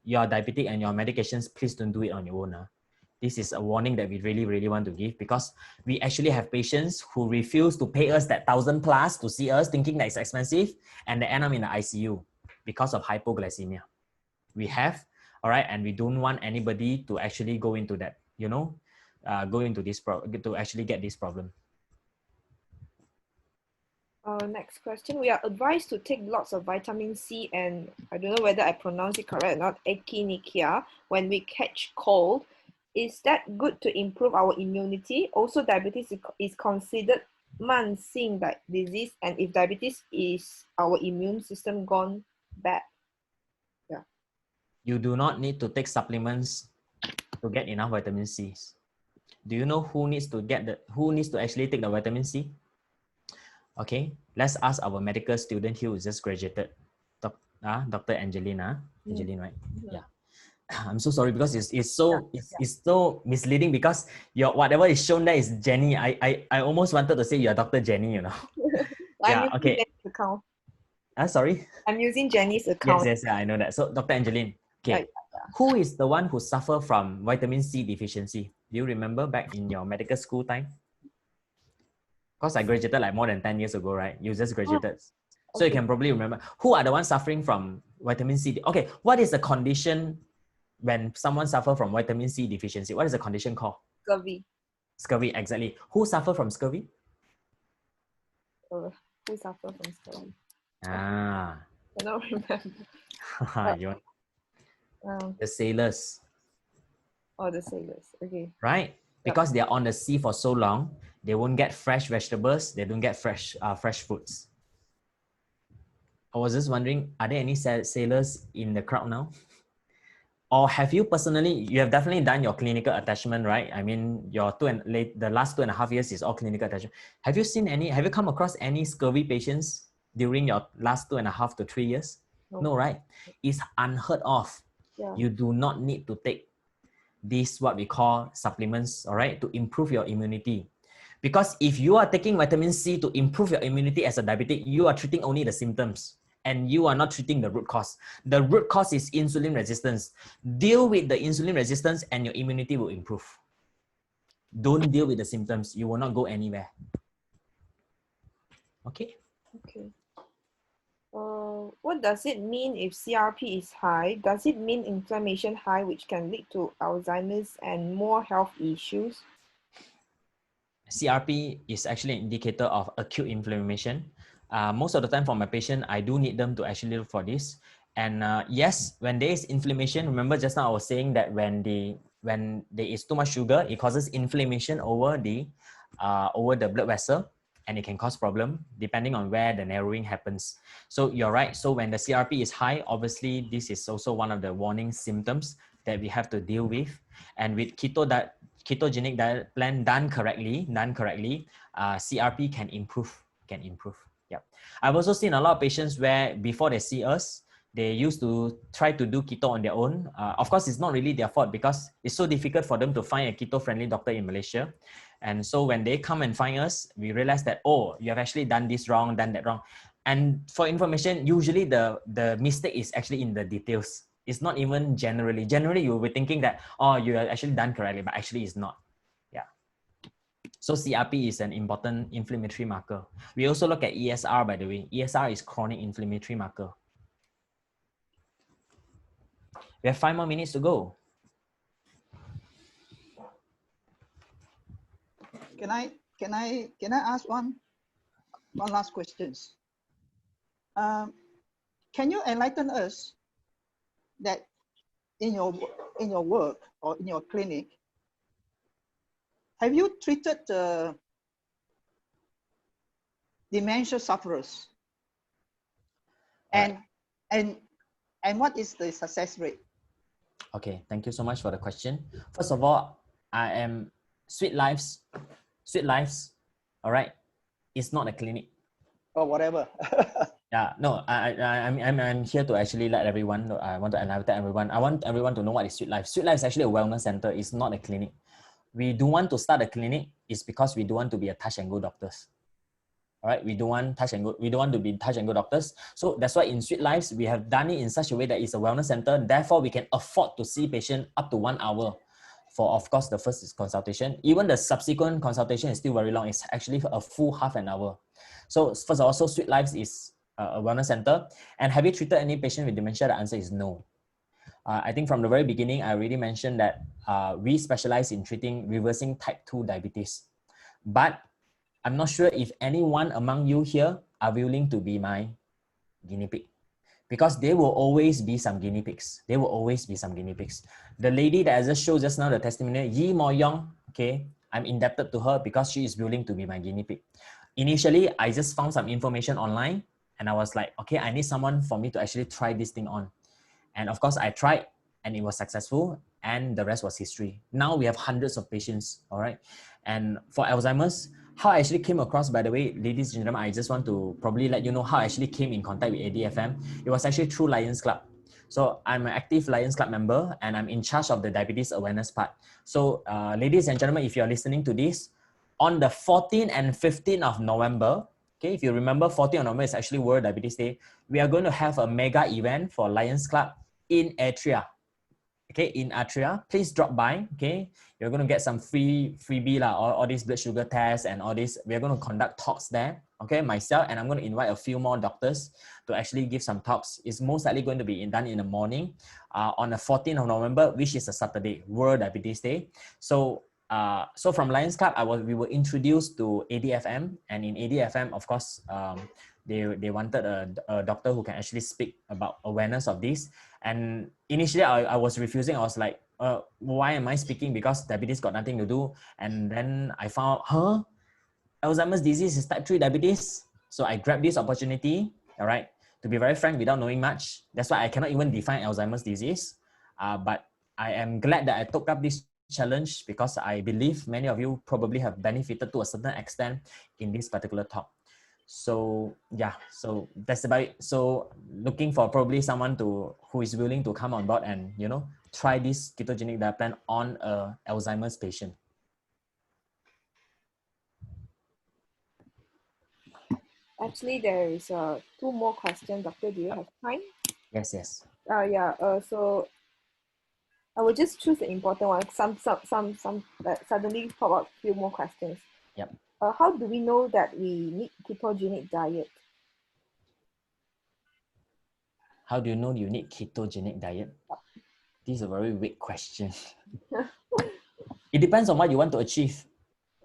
diabetic and your medications, please don't do it on your own. This is a warning that we really, really want to give, because we actually have patients who refuse to pay us that 1,000 plus to see us, thinking that it's expensive, and they end up in the ICU because of hypoglycemia. We have, all right, and we don't want anybody to actually go into that, go into this to actually get this problem. Next question. We are advised to take lots of vitamin C and, I don't know whether I pronounce it correct or not, echinacea when we catch cold. Is that good to improve our immunity? Also, diabetes is considered man-sing disease, and if diabetes is our immune system gone bad? Yeah. You do not need to take supplements to get enough vitamin C. Do you know who needs to actually take the vitamin C? Okay, let's ask our medical student who just graduated, Dr. Angelina. Angeline, right? Yeah. I'm so sorry because it's so misleading, because whatever is shown there is Jenny. I almost wanted to say you're Dr. Jenny, I'm yeah, using okay. Jenny's account. Sorry? I'm using Jenny's account. Yes, I know that. So Dr. Angeline, okay. Who is the one who suffer from vitamin C deficiency? Do you remember back in your medical school time? Because I graduated like more than 10 years ago, right? You just graduated. So you can probably remember. Who are the ones suffering from vitamin C? Okay, what is the condition when someone suffers from vitamin C deficiency? What is the condition called? Scurvy. Scurvy, exactly. Who suffer from scurvy? Who suffer from scurvy? I cannot remember. The sailors. Oh, the sailors. Okay. Right? Because they are on the sea for so long, they won't get fresh vegetables. They don't get fresh fruits. I was just wondering, are there any sailors in the crowd now? Or have you personally, you have definitely done your clinical attachment, right? I mean, the last 2.5 years is all clinical attachment. Have you come across any scurvy patients during your last 2.5 to 3 years? No, right? It's unheard of. Yeah. You do not need to take these, what we call supplements, all right, to improve your immunity. Because if you are taking vitamin C to improve your immunity as a diabetic, you are treating only the symptoms and you are not treating the root cause. The root cause is insulin resistance. Deal with the insulin resistance and your immunity will improve. Don't deal with the symptoms. You will not go anywhere. Okay. Okay. What does it mean if CRP is high? Does it mean inflammation high, which can lead to Alzheimer's and more health issues? CRP is actually an indicator of acute inflammation. Most of the time for my patient, I do need them to actually look for this. And yes, when there is inflammation, remember just now I was saying that when there is too much sugar, it causes inflammation over the blood vessel, and it can cause problem depending on where the narrowing happens. So you're right. So when the CRP is high, obviously this is also one of the warning symptoms that we have to deal with. And with ketogenic diet plan done correctly, CRP can improve. Yeah. I've also seen a lot of patients where before they see us, they used to try to do keto on their own. Of course, it's not really their fault because it's so difficult for them to find a keto-friendly doctor in Malaysia. And so when they come and find us, we realize that, oh, you have actually done this wrong, done that wrong. And for information, usually the mistake is actually in the details. It's not even generally. Generally, you'll be thinking that, oh, you are actually done correctly, but actually it's not. Yeah. So CRP is an important inflammatory marker. We also look at ESR, by the way. ESR is chronic inflammatory marker. We have 5 more minutes to go. Can I ask one last question? Can you enlighten us that in your work or in your clinic, have you treated dementia sufferers? And what is the success rate? Okay, thank you so much for the question. First of all, I am Sweet Lives, all right, it's not a clinic. Or whatever. Yeah, no, I'm here to actually let everyone know. I want to enlighten everyone. I want everyone to know what is Sweet Life. Sweet Life is actually a wellness center. It's not a clinic. We do want to start a clinic is because we do want to be a touch and go doctors. All right, we don't want touch and go. We don't want to be touch and go doctors. So that's why in Sweet Lives we have done it in such a way that it's a wellness center. Therefore, we can afford to see patient up to 1 hour. For of course the first consultation. Even the subsequent consultation is still very long. It's actually a full half an hour. So first of all, so Sweet Lives is a wellness center. And have you treated any patient with dementia? The answer is no. I think from the very beginning, I already mentioned that we specialize in treating reversing type 2 diabetes. But I'm not sure if anyone among you here are willing to be my guinea pig, because there will always be some guinea pigs. There will always be some guinea pigs. The lady that I just showed just now, the testimonial, Yi Mo Yong, okay, I'm indebted to her because she is willing to be my guinea pig. Initially, I just found some information online and I was like, okay, I need someone for me to actually try this thing on. And of course, I tried and it was successful and the rest was history. Now we have hundreds of patients, all right? And for Alzheimer's, how I actually came across, by the way, ladies and gentlemen, I just want to probably let you know how I actually came in contact with ADFM. It was actually through Lions Club. So I'm an active Lions Club member and I'm in charge of the diabetes awareness part. So ladies and gentlemen, if you're listening to this, on the 14th and 15th of November, okay, if you remember, 14th of November is actually World Diabetes Day. We are going to have a mega event for Lions Club in Atria. Okay, in Atria, please drop by. Okay, you're going to get some freebie lah, all these blood sugar tests and all this. We're going to conduct talks there. Okay, myself, and I'm going to invite a few more doctors to actually give some talks. It's most likely going to be done in the morning on the 14th of November, which is a Saturday, World Diabetes Day. So from Lions Club, we were introduced to ADFM, and in ADFM, of course, they wanted a doctor who can actually speak about awareness of this. And initially, I was refusing. I was like, why am I speaking? Because diabetes got nothing to do. And then I found, Alzheimer's disease is type 3 diabetes. So I grabbed this opportunity, all right, to be very frank, without knowing much. That's why I cannot even define Alzheimer's disease. But I am glad that I took up this challenge because I believe many of you probably have benefited to a certain extent in this particular talk. So yeah, so that's about it. So looking for probably someone who is willing to come on board and, you know, try this ketogenic diet plan on a Alzheimer's patient. Actually, there is two more questions, Doctor. Do you have time? Yes, yes. Yeah. So I will just choose the important one. Some suddenly pop up few more questions. Yep. How do we know that we need ketogenic diet? How do you know you need ketogenic diet? This is a very weak question. It depends on what you want to achieve.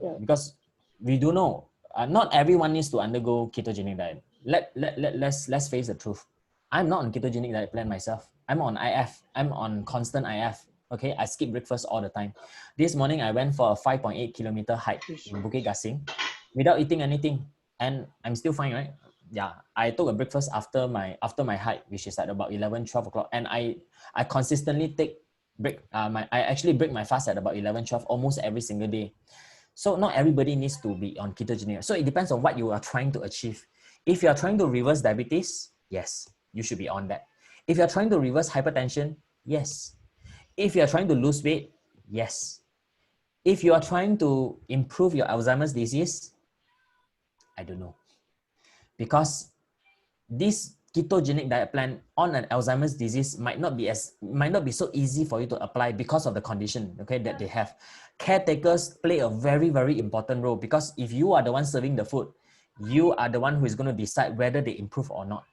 Yeah. Because we do know not everyone needs to undergo ketogenic diet. Let's face the truth. I'm not on ketogenic diet plan myself. I'm on IF. I'm on constant IF. Okay, I skip breakfast all the time. This morning I went for a 5.8 kilometer hike in Bukit Gasing without eating anything, and I'm still fine, right? Yeah, I took a breakfast after my hike, which is at about 11, 12 o'clock, and I consistently take I actually break my fast at about 11, 12 almost every single day. So not everybody needs to be on ketogenic. So it depends on what you are trying to achieve. If you are trying to reverse diabetes, yes, you should be on that. If you are trying to reverse hypertension, yes. If you are trying to lose weight, yes. If you are trying to improve your Alzheimer's disease, I don't know. Because this ketogenic diet plan on an Alzheimer's disease might not be so easy for you to apply because of the condition, okay, that they have. Caretakers play a very, very important role, because if you are the one serving the food, you are the one who is going to decide whether they improve or not.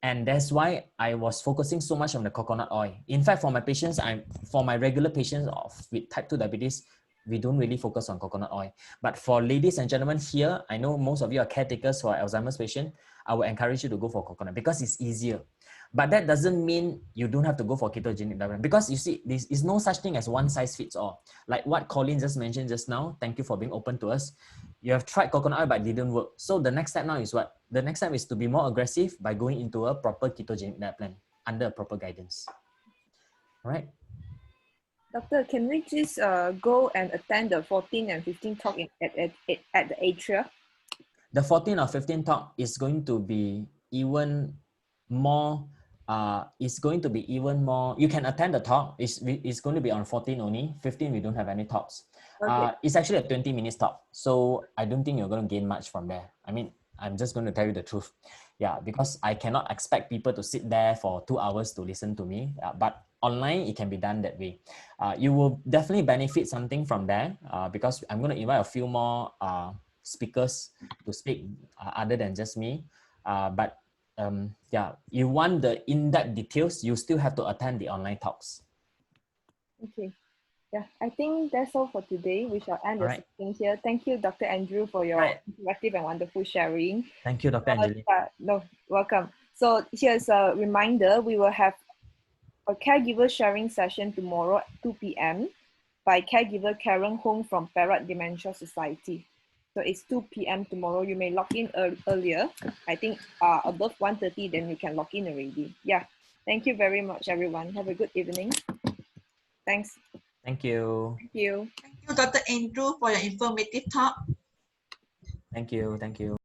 And that's why I was focusing so much on the coconut oil. In fact, for my regular patients with type 2 diabetes, we don't really focus on coconut oil. But for ladies and gentlemen here, I know most of you are caretakers who are Alzheimer's patients. I will encourage you to go for coconut because it's easier. But that doesn't mean you don't have to go for ketogenic diet, because you see, there is no such thing as one size fits all. Like what Colin just mentioned just now, thank you for being open to us. You have tried coconut oil but it didn't work. So the next step now is what? The next step is to be more aggressive by going into a proper ketogenic diet plan under proper guidance. All right. Doctor, can we just go and attend the 14 and 15 talk at the Atria? The 14 or 15 talk is going to be even more, you can attend the talk. It's going to be on 14 only. 15, we don't have any talks. Okay. It's actually a 20-minute talk. So I don't think you're going to gain much from there. I mean, I'm just going to tell you the truth. Yeah, because I cannot expect people to sit there for 2 hours to listen to me. But online, it can be done that way. You will definitely benefit something from there because I'm going to invite a few more speakers to speak other than just me. Yeah, you want the in-depth details, you still have to attend the online talks. Okay. Yeah, I think that's all for today. We shall end the session here. Thank you, Dr. Andrew, for your interactive and wonderful sharing. Thank you, Dr. Anjali. No, welcome. So here's a reminder. We will have a caregiver sharing session tomorrow at 2 p.m. by caregiver Karen Hong from Parrot Dementia Society. So it's 2 p.m. tomorrow. You may log in earlier. I think above 1:30, then you can log in already. Yeah. Thank you very much, everyone. Have a good evening. Thanks. Thank you. Thank you. Thank you, Dr. Andrew, for your informative talk. Thank you. Thank you.